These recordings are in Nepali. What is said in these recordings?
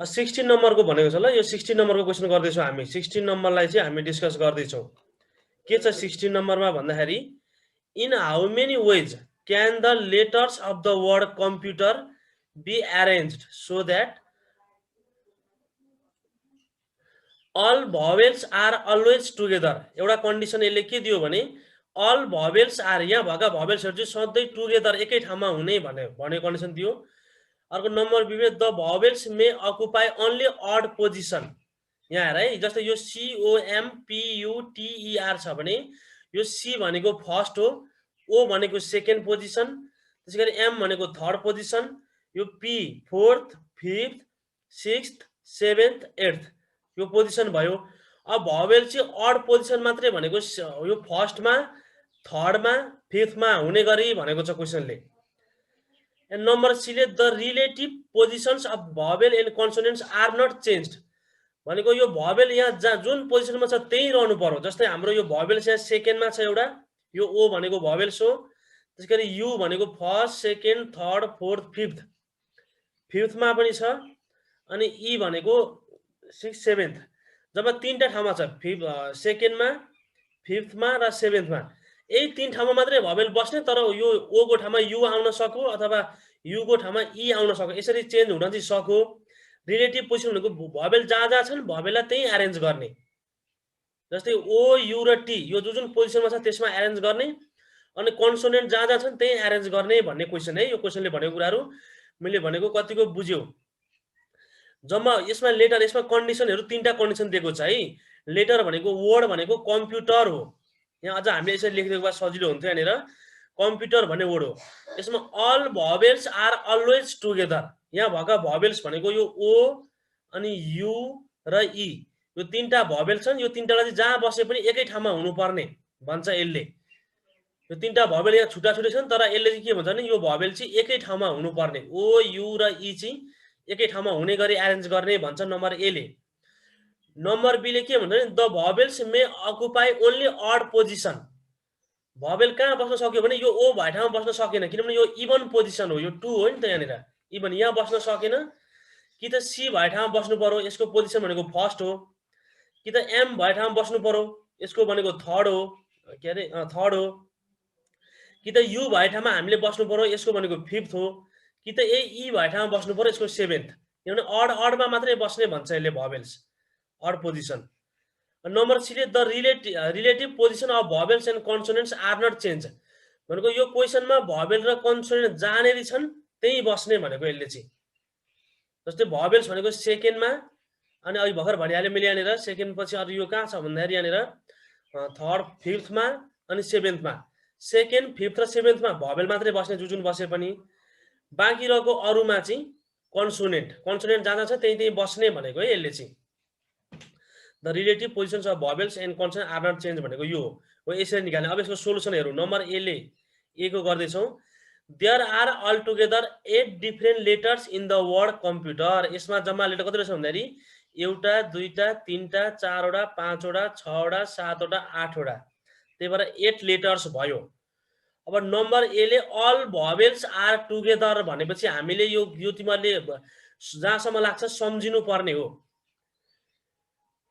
16 नम्बरको भनेको छ ल, यो 16 नम्बरको क्वेसन गर्दैछौँ हामी। 16 नम्बरलाई चाहिँ हामी डिस्कस गर्दैछौँ। के छ 16 नम्बरमा भन्दाखेरि, in how many ways can the letters of the word computer be arranged so that all vowels are always together. एउटा कन्डिसन यसले के दियो भने अल भवेल्स आर, यहाँ भएका भवेल्सहरू चाहिँ सधैँ टुगेदर एकै ठाउँमा हुने भन्ने कन्डिसन दियो। अर्को number B may the vowels may occupy only odd position. यहाँ हेर है, जस्तै यो COMPUTER छ भने यो सी भनेको फर्स्ट हो, ओ भनेको सेकेन्ड पोजिसन, त्यसै गरी एम भनेको थर्ड पोजिसन, यो P fourth, fifth, sixth, seventh, eighth यो पोजिसन भयो। अब भवेल चाहिँ अड पोजिसन मात्रै भनेको यो फर्स्टमा, थर्डमा, फिफ्थमा हुने गरी भनेको छ क्वेसनले। एन्ड नम्बर सीले the relative positions of vowel and consonants are not changed भनेको यो भवेल यहाँ जहाँ जुन पोजिसनमा छ त्यही रहनु पर्यो। जस्तै हाम्रो यो भवेल्स यहाँ सेकेन्डमा छ एउटा, यो ओ भनेको भवेल्स हो, त्यसै गरी यु भनेको फर्स्ट, सेकेन्ड, थर्ड, फोर्थ, फिफ्थमा पनि छ, अनि ई भनेको सिक्स, सेभेन्थ, जब तीनटा ठाउँमा छ, सेकेन्डमा, फिफ्थमा र सेभेन्थमा, यही तीन ठाउँमा मात्रै भवेल बस्ने, तर यो ओ को ठाउँमा यु आउन सक्यो अथवा यु को ठाउँमा ई आउन सक्यो, यसरी चेन्ज हुन चाहिँ सक्यो। रिलेटिभ पोजिसन भनेको भवेल जहाँ जहाँ छन् भवेललाई त्यही एरेन्ज गर्ने। जस्तै ओ, यु र टी यो जुन पोजिसनमा छ त्यसमा एरेन्ज गर्ने, अनि कन्सोनेन्ट जहाँ जहाँ छन् त्यही एरेन्ज गर्ने भन्ने क्वेसन है। यो क्वेसनले भनेको कुराहरू मैले भनेको कतिको बुझ्यौ। जम्मा यसमा लेटर, यसमा कन्डिसनहरू तीनटा कन्डिसन दिएको छ है। लेटर भनेको वर्ड भनेको कम्प्युटर हो, यहाँ अझ हामीले यसरी लेखिदिएको भए सजिलो हुन्थ्यो। यहाँनिर कम्प्युटर भन्ने वर्ड हो, यसमा all vowels are always together, यहाँ भएका भवेल्स भनेको यो ओ अनि यु र ई यो तीनटा भवेल्स छन्, यो तीनटालाई चाहिँ जहाँ बसे पनि एकै ठाउँमा हुनुपर्ने भन्छ यसले। यो तीनटा भवेल यहाँ छुट्टा छुट्टै छन्, तर यसले चाहिँ के भन्छ भने यो भवेल चाहिँ एकै ठाउँमा हुनुपर्ने, ओ, यु र ई चाहिँ एकै ठाउँमा हुने गरी एरेन्ज गर्ने भन्छ नम्बर ए ले। नम्बर बी ले के भन्छ भने the vowels may occupy only odd position. Vowel कहाँ बस्न सक्यो भने यो ओ भए ठाउँमा बस्न सकेन, किनभने यो इभन पोजिसन हो, यो 2 हो नि त यहाँनिर, इभन यहाँ बस्न सकेन। कि त सी भए ठाउँमा बस्नु पर्यो, यसको पोजिसन भनेको फर्स्ट हो, कि त एम भए ठाउँमा बस्नु पर्यो, यसको भनेको थर्ड हो, के अरे थर्ड हो, कि त यु भए ठाउँमा हामीले बस्नु पर्यो, यसको भनेको फिफ्थ हो, कि त ई भए ठाउँमा बस्नु पर्यो, यसको सेभेन्थ। किनभने अडमा मात्रै बस्ने भन्छ यसले भवेल्स, अड पोजिसन। नम्बर सीले the relative position of vowels and consonants are not change भनेको यो क्वेसनमा भवेल र कन्सोनेन्ट जहाँनेरि छन् त्यही बस्ने भनेको यसले चाहिँ। जस्तै भवेल्स भनेको सेकेन्डमा, अनि अहिले भर्खर भनिहालेँ मैले यहाँनिर सेकेन्ड पछि अरू यो कहाँ छ भन्दाखेरि यहाँनिर थर्ड, फिफ्थमा अनि सेभेन्थमा, सेकेन्ड, फिफ्थ र सेभेन्थमा भवेल मात्रै बस्ने, जुन बसे पनि। बाँकी रहेको अरूमा चाहिँ कन्सोनेन्ट जहाँ जहाँ छ त्यही त्यही बस्ने भनेको है यसले चाहिँ। The relative positions of vowels and consonant are not change भनेको यो हो, यसरी निकाल्ने। अब यसको सोलुसन हेरौँ। नम्बर ए को गर्दैछौँ। There are altogether 8 different letters in the word computer. यसमा जम्मा लेटर कति रहेछ भन्दाखेरि एउटा, दुईटा, तीनटा, चारवटा, पाँचवटा, छवटा, सातवटा, आठवटा, त्यही भएर 8 लेटर्स भयो। अब नम्बर ए ले अल भवेल्स आर टुगेदर भनेपछि हामीले यो तिमीहरूले जहाँसम्म लाग्छ सम्झिनु पर्ने हो।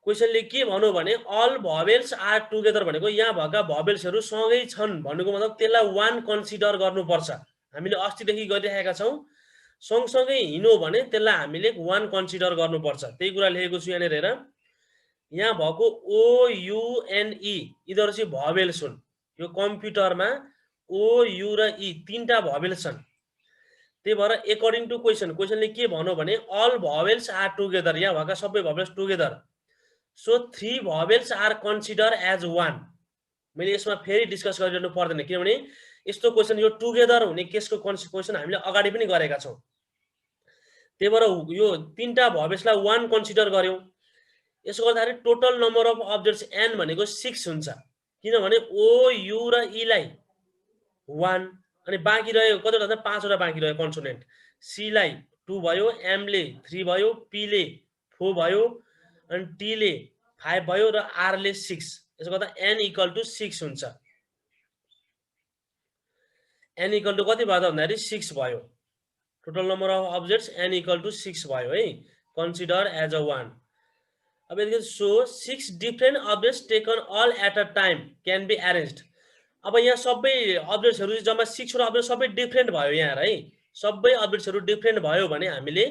क्वेसनले के भन्यो भने अल भवेल्स आर टुगेदर भनेको यहाँ भएका भवेल्सहरू सँगै छन् भन्नुको मतलब त्यसलाई वान कन्सिडर गर्नुपर्छ। हामीले अस्तिदेखि गरिरहेका छौँ, सँगसँगै हिँड्यो भने त्यसलाई हामीले वान कन्सिडर गर्नुपर्छ। त्यही कुरा लेखेको छु यहाँनिर हेर। यहाँ भएको ओ, यु एन्ड ई यिनीहरू चाहिँ भवेल्स हुन्। यो कम्प्युटरमा ओ, यु र ई तीनटा भवेल्स छन्। त्यही भएर एकर्डिङ टु क्वेसनले के भन्यो भने अल भवेल्स आर टुगेदर, यहाँ भएका सबै vowels together, so 3 vowels are consider as one. मैले यसमा फेरि डिस्कस गरिरहनु पर्दैन, किनभने यस्तो क्वेसन यो टुगेदर हुने केसको क्वेसन हामीले अगाडि पनि गरेका छौँ। त्यही भएर यो तीनटा भवेल्सलाई वान कन्सिडर गर्यौँ। यसो गर्दाखेरि total number of objects an भनेको 6 हुन्छ, किनभने ओ, यु र ई लाई 1, अनि बाँकी रह्यो कतिवटा भन्दा 5वटा बाँकी रह्यो कन्सोनेन्ट। सी लाई 2 भयो, एम ले 3 भयो, पी ले 4 भयो, अनि टी ले 5 भयो र आर ले 6। यसो गर्दा एन इक्वल टु 6 हुन्छ। एन इक्वल टु कति भयो त भन्दाखेरि 6 भयो। Total number of objects N equal to 6 भयो है। consider as a one. अब यदि so 6 different objects taken all at a time can be arranged. अब यहाँ सबै अब्जेक्ट्सहरु जम्मा 6 वटा अब्जेक्ट सबै डिफरेन्ट भयो यहाँ है, सबै अब्जेक्ट्सहरु डिफरेन्ट भयो भने हामीले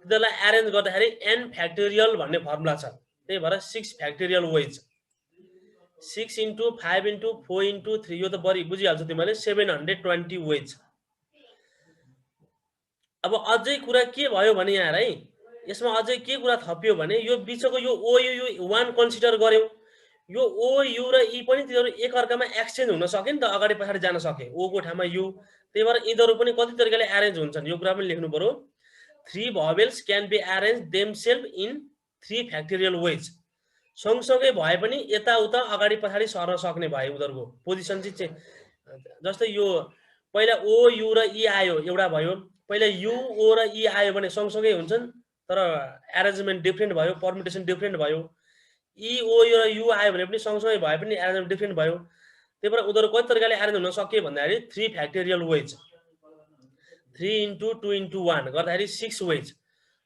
त्यसलाई अरेन्ज गर्दाखेरि n फ्याक्टोरियल भन्ने फर्मुला छ, त्यही भएर 6 factorial wage 6 into 5 into 4 into 3 यो त बढी बुझिहाल्छ तिमीले 720 वेज। अब अझै कुरा के भयो भने यहाँ है, यसमा अझै के कुरा थपियो भने यो बिचको यो ओ यु 1 कन्सिडर गर्यौ, यो ओ यु र ई पनि तिनीहरु एक अर्कामा एक्सचेन्ज हुन सके नि त, अगाडि पछाडी जान सके, ओ को ठाउँमा यु, त्यही भएर यिनीहरु पनि कति तरिकाले अरेन्ज हुन्छन् यो कुरा पनि लेख्नु पर्यो। 3 vowels can be arranged themselves in 3 factorial ways. सँगसँगै भए पनि यताउता अगाडि पछाडी सर्न सक्ने भए उनीहरुको पोजिसन चाहिँ जस्तै यो पहिला ओ यु र ई आयो एउटा भयो, पहिला यु ओ र ई आयो भने सँगसँगै हुन्छन् तर अरेन्जमेन्ट डिफरेन्ट भयो, परम्युटेसन डिफरेन्ट भयो। ई ओ र यु आयो भने पनि सँगसँगै भए पनि अरेन्जमेन्ट डिफरेन्ट भयो, त्यही भएर उनीहरु कति तरिकाले अरेन्ज हुन सक्यो भन्दाखेरि 3 फ्याक्टोरियल वेज, 3 into 2 into 1 गर्दाखेरि 6 वेज।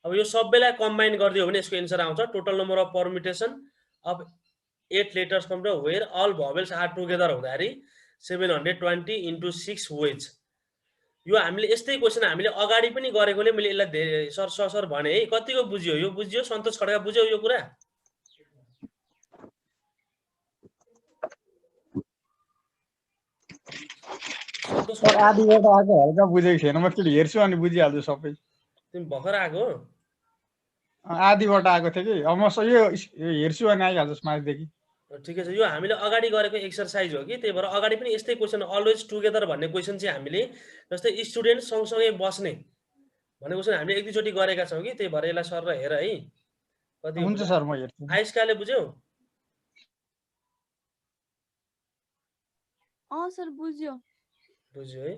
अब यो सबैलाई कम्बाइन गरिदियो भने यसको एन्सर आउँछ total number of permutation of 8 letters from the where all vowels are together हुँदाखेरि 720 into 6 वेज। यो हामीले यस्तै क्वेशन हामीले अगाडि पनि गरेकोले मैले यसलाई धेरै सर भने है, कतिको बुझ्यो? यो बुझ्यो? सन्तोष खड्का बुझ्यो यो कुरा? आदिबाट आएको हल्का बुझेको छैन, म एकचोटि हेर्छु अनि बुझिहाल्छु सबै। तिमी भर्खर आएको? आदिबाट आएको थियो कि, अब म यो हेर्छु अनि आइहाल्छ समाजदेखि। ठिकै छ, यो हामीले अगाडि गरेको एक्सरसाइज हो कि, त्यही भएर अगाडि पनि यस्तै क्वेशन अलवेज टुगेदर भन्ने क्वेशन चाहिँ हामीले जस्तै स्टुडेन्ट सँगसँगै बस्ने भन्ने क्वेशन हामीले एक दुईचोटि गरेका छौँ कि, त्यही भएर यसलाई सर र हेर है कति हुन्छ सर, म हेर्छु। आइस्काले बुझ्यौ? सर बुझ्यो। बुझ्यो है।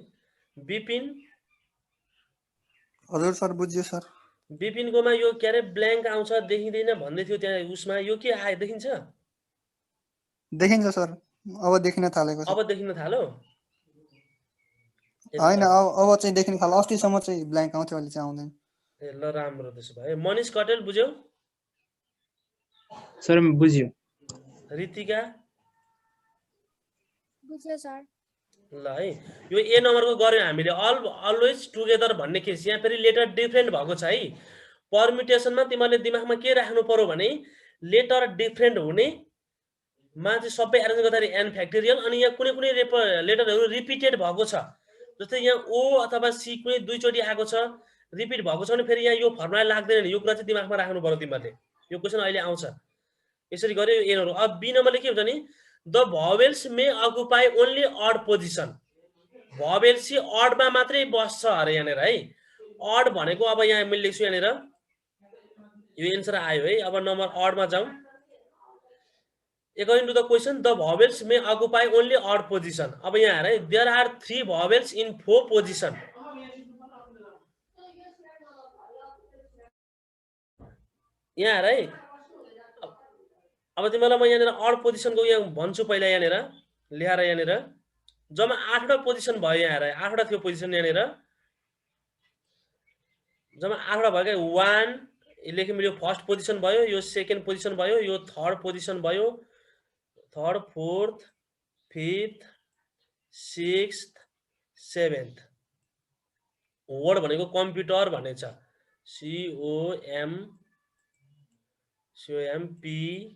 बिपिन? हजुर सर बुझ्यो सर। बिपिनकोमा यो के अरे ब्ल्याङ्क आउँछ देखिँदैन भन्दै थियो त्यहाँ उसमा, यो के आयो देखिन्छ? देखिन्छ सर, अब देखिन थालेको छ। अब देखिन थाल्यो? हैन, अब चाहिँ देखिन थाल्यो, अस्तिसम्म चाहिँ ब्ल्याङ्क आउँथ्यो, अहिले चाहिँ आउँदैन। ए ल राम्रो त्यसो भए। मनिष कटेल बुझ्यौ? सर बुझ्यो। रितिका? बुझ्यो सर। ल है, यो ए नम्बरको गर्यौं हामीले अलवेज टुगेदर भन्ने केस, यहाँ फेरि लेटर डिफरेन्ट भएको छ है। परम्युटेसनमा तिमीले दिमागमा के राख्नु पर्यो भने लेटर डिफरेन्ट हुने मा चाहिँ सबै एरेन्ज गर्दाखेरि n फ्याक्टोरियल, अनि यहाँ कुनै कुनै लेटरहरु रिपिटेड भएको छ, जस्तै यहाँ ओ अथवा सी कुनै दुईचोटि आएको छ, रिपिट भएको छ भने फेरि यहाँ यो फर्मुला लाग्दैन नि, यो कुरा चाहिँ दिमागमा राख्नु पर्यो तिमीले। यो क्वेशन अहिले आउँछ, यसरी गर्यो ए नम्बर। अब बी नम्बरले के हुन्छ नि, the vowels may occupy only odd position, vowels चाहिँ अडमा मात्रै बस्छ अरे यहाँनिर है। अड भनेको अब यहाँ मैले लेख्छु यहाँनिर, यो एन्सर आयो है। अब नम्बर अडमा जाउँ। According to the question, the vowels may occupy only odd position. अब यहाँ हेर है, there are 3 vowels in 4 position. यहाँ हेर है, अब तिमीलाई म यहाँनिर अड पोजिसनको यहाँ भन्छु पहिला, यहाँनिर ल्याएर यहाँनिर जम्मा 8 वटा पोजिसन भयो। यहाँ हेर 8 वटा थियो पोजिसन, यहाँनिर जम्मा 8 वटा भयो क्या। 1 लेख्यौँ, यो फर्स्ट पोजिसन भयो, यो सेकेन्ड पोजिसन भयो, यो थर्ड पोजिसन भयो, third, fourth, fifth, sixth, seventh. Word भनेको कम्प्युटर भन्ने छ, COMPUTER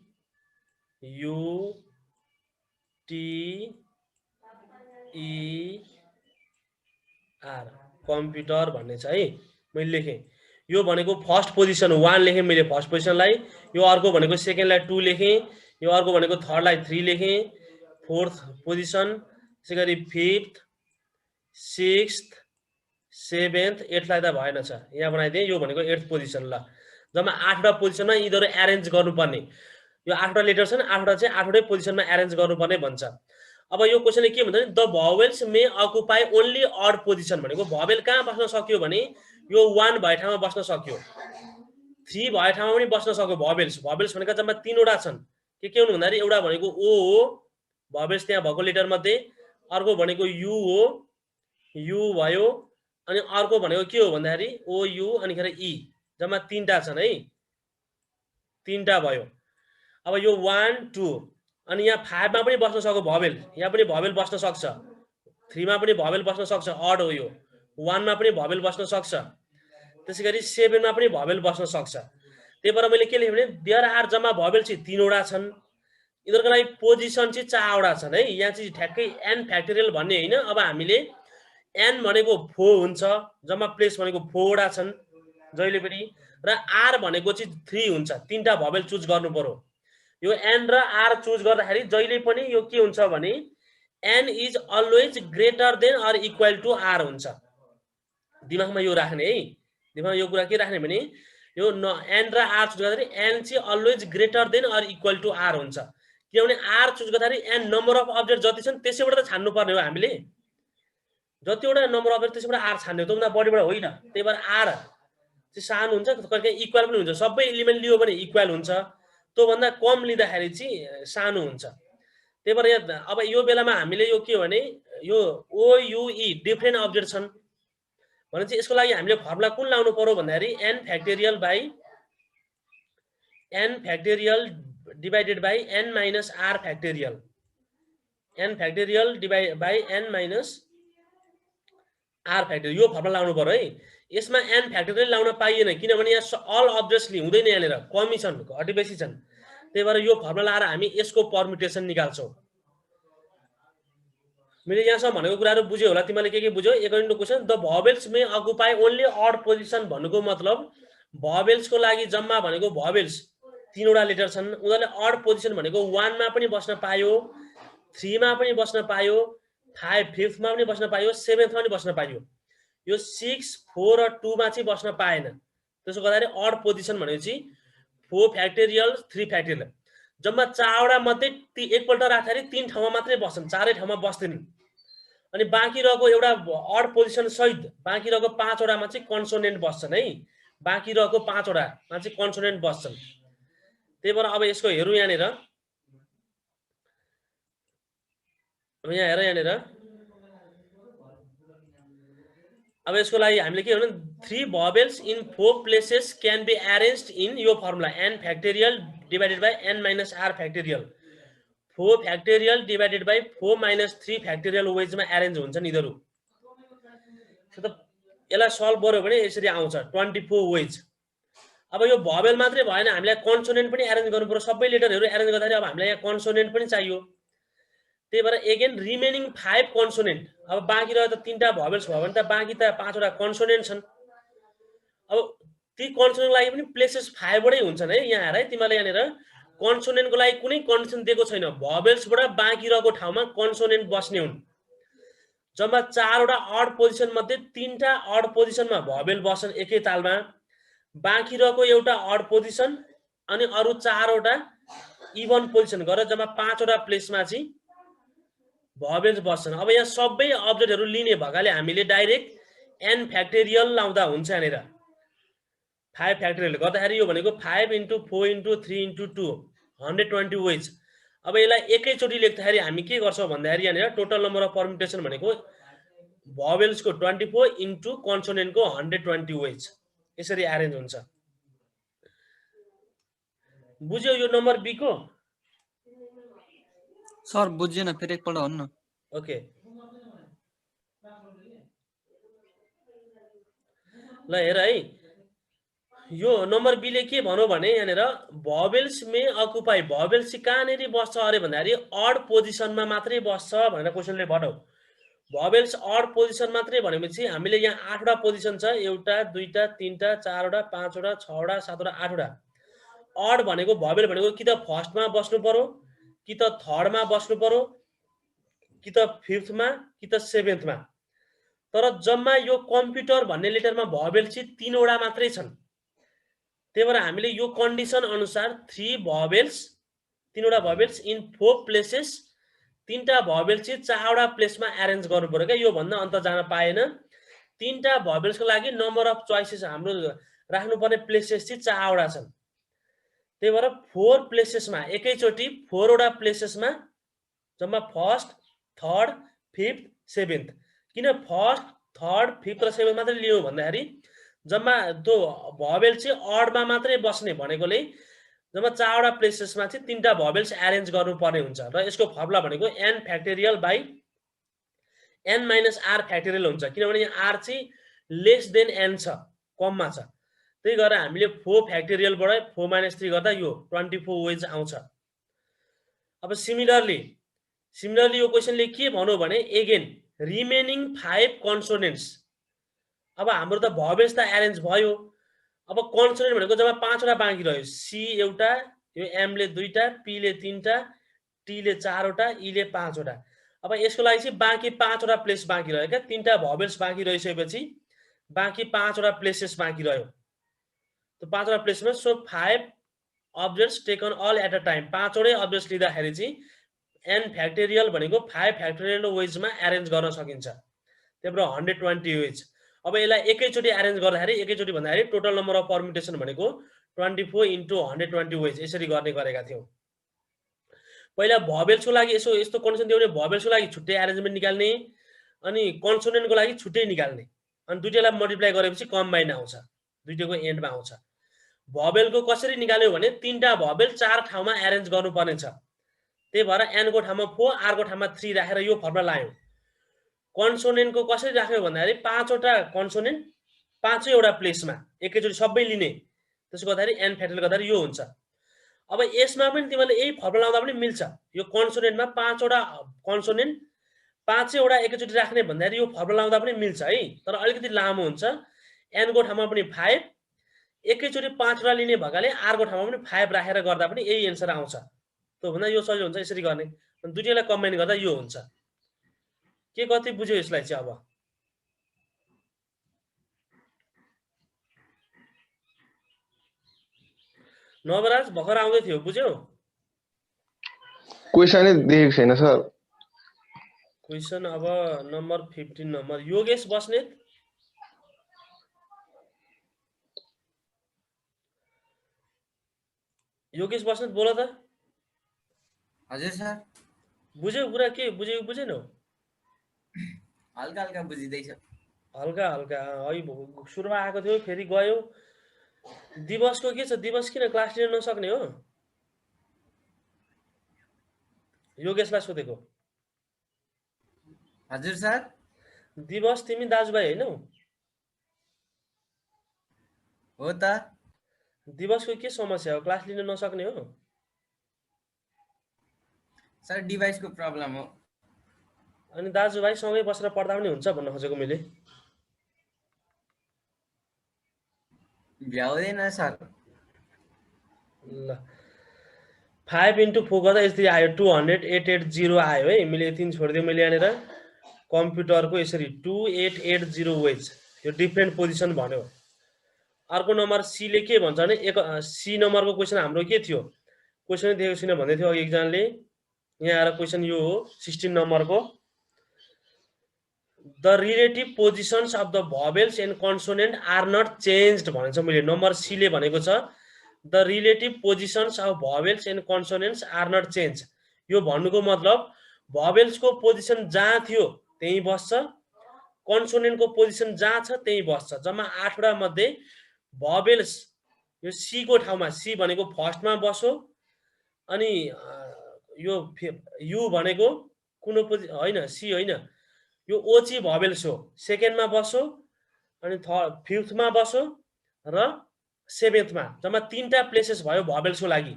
कम्प्युटर भन्ने छ है। मैले लेखेँ, यो भनेको फर्स्ट पोजिसन 1 लेखेँ मैले फर्स्ट पोजिसनलाई, यो अर्को भनेको सेकेन्डलाई 2 लेखेँ, यो अर्को भनेको थर्डलाई 3 लेखेँ, फोर्थ पोजिसन, त्यसै गरी फिफ्थ, सिक्स्थ, सेभेन्थ, एटलाई त भएन छ, यहाँ बनाइदिएँ, यो भनेको 8th पोजिसन। ल जम्मा 8 वटा पोजिसनमा यिनीहरु एरेन्ज गर्नुपर्ने, यो 8 वटा लेटर छन्, 8 वटा चाहिँ 8 वटै पोजिसनमा एरेन्ज गर्नुपर्ने भन्छ। अब यो क्वेशनले के भन्छ नि, the vowels may occupy only odd position भनेको भवेल कहाँ बस्न सक्यो भने यो 1 भए ठाउँमा बस्न सक्यो, 3 भए ठाउँमा पनि बस्न सक्यो। भवेल्स भनेका जम्मा 3 वटा छन्। के हुनु भन्दाखेरि एउटा भनेको ओ हो, भवेल्स त्यहाँ भएको लेटर मध्ये, अर्को भनेको यु हो, यु भयो, अनि अर्को भनेको के हो भन्दाखेरि ओ यु अनि खेरि ई, जम्मा 3टा छन् है, 3टा भयो। अब यो 1 2 अनि यहाँ 5 मा पनि बस्न सक्यो भवेल, यहाँ पनि भवेल बस्न सक्छ, 3 मा पनि भवेल बस्न सक्छ, अड हो यो, 1 मा पनि भवेल बस्न सक्छ, त्यसैगरी 7 मा पनि भवेल बस्न सक्छ। त्यही भएर मैले के लेखेँ भने देयर आर जम्मा भवेल चाहिँ 3वटा छन्, यिनीहरूको लागि पोजिसन चाहिँ 4वटा छन् है। यहाँ चाहिँ ठ्याक्कै n फ्याक्टोरियल भन्ने हैन, अब हामीले n भनेको 4 हुन्छ, जम्मा प्लेस भनेको 4वटा छन् जहिले पनि, र r भनेको चाहिँ 3 हुन्छ, 3टा भवेल चुज गर्नु पर्यो। यो n र r चुज गर्दाखेरि जहिले पनि यो के हुन्छ भने n is always greater than or equal to r हुन्छ। दिमागमा यो राख्ने है, दिमागमा यो कुरा के राख्ने भने यो n र r चुज गर्दाखेरि n चाहिँ always greater than or equal to r हुन्छ, किनभने r चुज गर्दाखेरि n नम्बर अफ अब्जेक्ट जति छन् त्यसैबाट त छान्नु पर्ने हो हामीले, जतिवटा नम्बर अफ अब्जेक्ट त्यसैबाट r छान्ने हो, त्योभन्दा बढीबाट होइन। त्यही भएर r चाहिँ सानो हुन्छ, कहिले इक्वल पनि हुन्छ, सबै एलिमेन्ट लियो भने इक्वल हुन्छ, त्योभन्दा कम लिँदाखेरि चाहिँ सानो हुन्छ। त्यही भएर यहाँ अब यो बेलामा हामीले यो के हो भने यो OUE डिफ्रेन्ट अब्जेक्ट छन् भने चाहिँ यसको लागि हामीले फर्मुला कुन लाउनु पर्यो भन्दाखेरि n factorial divided by n minus r factorial, n factorial divide by n minus r factorial, यो फर्मुला लाउनु पर्यो है। यसमा n फ्याक्टोरियल लाउन पाइएन किनभने यहाँ अल अब्जेक्ट्स हुँदैन, यहाँनिर कमी छन्, घटी बेसी छन्। त्यही भएर यो फर्मुला लाएर हामी यसको परम्युटेसन निकाल्छौँ। मैले यहाँसम्म भनेको कुराहरू बुझ्यो होला, तिमीले के बुझ्यौ? According to question the vowels may occupy only odd position भन्नुको मतलब भवेल्सको लागि जम्मा भनेको भवेल्स 3वटा लेटर छन्, उनीहरूले अड पोजिसन भनेको 1 मा पनि बस्न पायो, 3 मा पनि बस्न पायो, 5th मा पनि बस्न पायो, 7th मा पनि बस्न पायो। यो 6 4 र 2 मा चाहिँ बस्न पाएन। त्यसो गर्दाखेरि अड पोजिसन भनेपछि 4 फ्याक्टोरियल 3 फ्याक्टोरियल जम्मा 4वटा मध्ये एकपल्ट राख्दाखेरि 3 ठाउँमा मात्रै बस्छन्, 4 ठाउँमा बस्दैनन्। अनि बाँकी रहेको एउटा अड पोजिसन सहित बाँकी रहेको 5वटामा चाहिँ कन्सोनेन्ट बस्छन् है, बाँकी रहेको 5वटामा चाहिँ कन्सोनेन्ट बस्छन्। त्यही भएर अब यसको हेरौँ यहाँनिर, अब यहाँ हेर यहाँनिर, अब यसको लागि हामीले के भन्नु 3 vowels in 4 places can be arranged in यो formula n factorial divided by n minus r factorial, 4 factorial divided by 4 minus 3 factorial वेजमा एरेन्ज हुन्छन् यिनीहरू। यसलाई सल्भ गर्यो भने यसरी आउँछ 24 वेज। अब यो भवेल मात्रै भएन, हामीलाई कन्सोनेन्ट पनि एरेन्ज गर्नु पर्यो, सबै लेटरहरू एरेन्ज गर्दाखेरि अब हामीलाई यहाँ कन्सोनेन्ट पनि चाहियो। त्यही भएर अगेन रिमेनिङ 5 कन्सोनेन्ट, अब बाँकी रह्यो त 3टा भवेल्स भयो भने त बाँकी त 5वटा कन्सोनेन्ट छन्। अब ती कन्सोनेन्टको लागि पनि प्लेसेस 5 वटै हुन्छन् है। यहाँ हेर है, तिमीले यहाँनिर कन्सोनेन्टको लागि कुनै कन्डिसन दिएको छैन, भवेल्सबाट बाँकी रहेको ठाउँमा कन्सोनेन्ट बस्ने हुन्। जम्मा 4वटा अड पोजिसन मध्ये 3टा अड पोजिसनमा भवेल बस्छन् एकै तालमा, बाँकी रहेको एउटा अड पोजिसन अनि अरु 4वटा इभन पोजिसन गरेर जम्मा 5वटा प्लेसमा चाहिँ भवेल्स बस्छन्। अब यहाँ सबै अब्जेक्टहरू लिने भएकाले हामीले डाइरेक्ट n फ्याक्टोरियल लाउँदा हुन्छ। यहाँनिर 5 फ्याक्टोरियल गर्दाखेरि यो भनेको 5 × 4 × 3 × 2 120 वेज। अब यसलाई एकैचोटि लेख्दाखेरि हामी के गर्छौं भन्दाखेरि यहाँनिर टोटल नम्बर अफ परम्युटेसन भनेको भवेल्सको 24 इन्टु कन्सोनेन्टको 120 वेज यसरी एरेन्ज हुन्छ। बुझ्यौ यो नम्बर बी को? सर बुझिएन, फेरि एकपल्ट भन्नु न। ओके ल हेर है, यो नम्बर बी ले के भन्यो भने यहाँनिर भवेल्स मे अकुपाई, भवेल्स चाहिँ कहाँनेरि बस्छ अरे भन्दाखेरि अड पोजिसनमा मात्रै बस्छ भनेर क्वेशनले भन्यो। भवेल्स अड पोजिसन मात्रै भनेपछि हामीले यहाँ 8वटा पोजिसन छ, एउटा दुईटा तीनटा चारवटा पाँचवटा छवटा सातवटा आठवटा। अड भनेको भवेल भनेको कि त फर्स्टमा बस्नु पर्यो, कि त थर्डमा बस्नु पर्यो, कि त फिफ्थमा, कि त सेभेन्थमा। तर जम्मा यो कम्प्युटर भन्ने लेटरमा भवेल चाहिँ 3वटा मात्रै छन्। त्यही भएर हामीले यो कन्डिसन अनुसार 3 भवेल्स 3वटा भवेल्स इन 4 प्लेसेस, 3टा भवेल चाहिँ 4वटा प्लेसमा एरेन्ज गर्नु पर्यो क्या। यो भन्दा अन्त जान पाएन। 3टा भवेल्सको लागि नम्बर अफ चोइसेस हाम्रो राख्नुपर्ने प्लेसेस चाहिँ 4वटा छन्। त्यही भएर 4 प्लेसेसमा एकैचोटि 4वटा प्लेसेसमा जम्मा फर्स्ट थर्ड फिफ्थ सेभेन्थ। किन फर्स्ट थर्ड फिफ्थ र सेभेन्थ मात्रै लियौँ भन्दाखेरि जम्मा त्यो भवेल चाहिँ अडमा मात्रै बस्ने भनेकोले जम्मा 4 वटा प्लेसेसमा चाहिँ 3टा भवेल्स एरेन्ज गर्नुपर्ने हुन्छ र यसको फर्मुला भनेको n factorial by n minus r factorial हुन्छ किनभने यहाँ r चाहिँ लेस देन n छ कममा छ त्यही गरेर हामीले 4 फ्याक्टोरियलबाट 4 माइनस 3 गर्दा यो 24 वेज आउँछ अब सिमिलरली यो क्वेशनले के भन्यो भने एगेन रिमेनिङ 5 कन्सोनेन्ट्स अब हाम्रो त भवेल्स त एरेन्ज भयो अब कन्सोनेन्ट भनेको जम्मा 5 वटा बाँकी रह्यो सी एउटा यो एम ले 2टा पी ले 3टा टी ले 4 वटा ई ले 5 वटा अब यसको लागि चाहिँ बाँकी 5 वटा प्लेस बाँकी रह्यो क्या 3टा भवेल्स बाँकी रहिसकेपछि बाँकी 5 वटा प्लेसेस बाँकी रह्यो त्यो 5 वटा प्लेसमा so 5 objects taken all at a time 5 वटै अब्जेक्ट्स लिँदाखेरि चाहिँ n फ्याक्टोरियल भनेको 5 फ्याक्टोरियल वेजमा एरेन्ज गर्न सकिन्छ त्यहाँबाट 120 वेज अब यसलाई एकैचोटी एरेन्ज गर्दाखेरि एकैचोटी भन्दाखेरि टोटल नम्बर अफ परम्युटेसन भनेको 24 इन्टु 120 वेज यसरी गर्ने गरेका थियौँ पहिला भवेल्सको लागि यसो यस्तो कन्डिसन दियो भने भवेल्सको लागि छुट्टै एरेन्जमेन्ट निकाल्ने अनि कन्सोनेन्टको लागि छुट्टै निकाल्ने अनि दुईटैलाई मल्टिप्लाई गरेपछि कम्बाइन आउँछ दुईटैको एन्डमा आउँछ भवेलको कसरी निकाल्यो भने 3टा भवेल 4 ठाउँमा एरेन्ज गर्नुपर्ने छ त्यही भएर n को ठाउँमा 4 r को ठाउँमा 3 राखेर यो फर्मुला लायौं कन्सोनेन्टको कसरी राख्यो भन्दाखेरि 5 वटा कन्सोनेन्ट 5 वटा प्लेसमा एकैचोटी सबै लिने त्यसो गर्दाखेरि n फ्याक्टोरियल गर्दाखेरि यो हुन्छ अब यसमा पनि तिमीले यही फर्मुला लाउँदा पनि मिल्छ यो कन्सोनेन्टमा 5 वटा कन्सोनेन्ट 5 वटा एकैचोटी राख्ने भन्दाखेरि यो फर्मुला लाउँदा पनि मिल्छ है तर अलिकति लामो हुन्छ n को ठाउँमा पनि 5 एकैचोटी 5 वटा लिने भएकाले r को ठाउँमा पनि 5 राखेर गर्दा पनि यही एन्सर आउँछ त्यो भन्दा यो सजिलो हुन्छ यसरी गर्ने अनि दुईटैलाई कम्बाइन गर्दा यो हुन्छ के कति बुझ्यो यसलाई चाहिँ अब नवराज भर्खर आउँदै थियो बुझ्यौ क्वेशनै देखेको छैन सर क्वेशन अब नम्बर 15 नम्बर योगेश बस्नेत बोल त हजुर सर बुझ्यौ कुरा के बुझेको बुझेनौ हल्का हल्का बुझिदैछ हल्का हल्का है सुरुमा आएको थियो फेरि गयो दिवसको के छ दिवस किन क्लास लिन नसक्ने हो योगेशलाई सोधेको हजुर सर दिवस तिमी दाजुभाइ हैनौ हो त दिवसको के समस्या हो क्लास लिन नसक्ने हो सर डिभाइसको प्रब्लम हो अनि दाजुभाइ सँगै बसेर पढ्दा पनि हुन्छ भन्न खोजेको मैले भ्याउँदैन सर ल 5 इन्टु 4 गर्दा यस्तै आयो 20880 आयो है मैले यति छोडिदियो मैले यहाँनिर कम्प्युटरको यसरी 2880 वेज यो डिफ्रेन्ट पोजिसन भन्यो अर्को नम्बर सी ले के भन्छ भने सी नम्बरको क्वेशन हाम्रो के थियो क्वेशन दिएको छैन भन्दै थियो एकजनाले यहाँ आएर क्वेशन यो हो 16 नम्बरको the relative positions of the vowels and consonant are not changed भनेको छ मैले नम्बर सी ले भनेको छ the relative positions of vowels and consonants are not change यो भन्नुको मतलब भवेल्सको पोजिसन जहाँ थियो त्यही बस्छ कन्सोनेन्टको पोजिसन जहाँ छ त्यही बस्छ जम्मा 8 वटा मध्ये भवेल्स यो सी को ठाउँमा सी भनेको फर्स्टमा बस्यो अनि यो यु भनेको कुन हैन सी हैन यो ओची भवेल्स हो सेकेन्डमा बस्यो अनि फिफ्थमा बस्यो र सेभेन्थमा जम्मा 3टा प्लेसेस भयो भवेल्सको लागि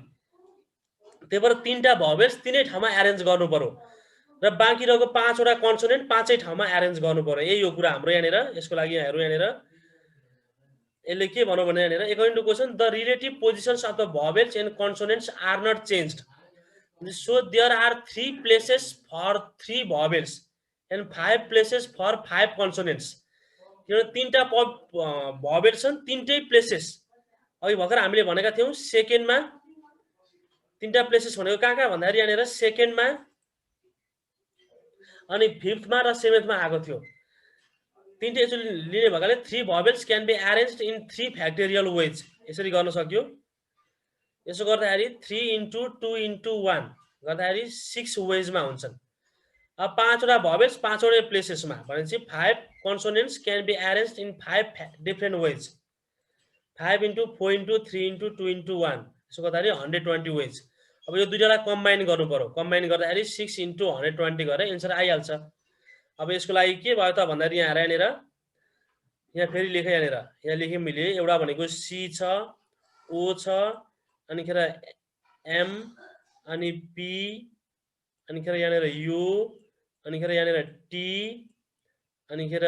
त्यही भएर 3टा भवेल्स 3नै ठाउँमा एरेन्ज गर्नु पर्यो र बाँकी रहेको 5 वटा कन्सोनेन्ट 5 ठाउँमा एरेन्ज गर्नु पर्यो यही हो कुरा हाम्रो यहाँनिर यसको लागि हेरौँ यहाँनिर यसले के भन्नु भने यहाँनिर according to question the relative positions of the vowels and consonants are not changed so there are 3 places for 3 vowels and 5 places for 5 consonants किनभने 3टा भवेल्स छन् 3टै प्लेसेस अघि भर्खर हामीले भनेका थियौँ सेकेन्डमा 3टा प्लेसेस भनेको कहाँ भन्दाखेरि यहाँनिर सेकेन्डमा अनि फिफ्थमा र सेभेन्थमा आएको थियो 3टै यसरी लिने भएकाले 3 vowels can be arranged in 3 factorial ways यसरी गर्न सक्यो यसो गर्दाखेरि 3 इन्टु 2 इन्टु 1 गर्दाखेरि 6 वेजमा हुन्छन् अब 5 वटा भवेल्स 5 वटा प्लेसेसमा भनेपछि 5 consonants can be arranged in 5 different ways 5 into 4 into 3 into 2 into 1 यसो गर्दाखेरि 120 वेज। अब यो दुईटालाई कम्बाइन गर्नु पर्यो, कम्बाइन गर्दाखेरि 6 into 120 गरेर एन्सर आइहाल्छ। अब यसको लागि के भयो त भन्दाखेरि यहाँ हेर यहाँ फेरि लेखेँ यहाँ लेख्यौँ मैले एउटा भनेको सी छ, ओ छ, अनिखेर एम, अनि पी, अनिखेर यहाँनिर यू, अनिखेर यहाँनिर टी, अनिखेर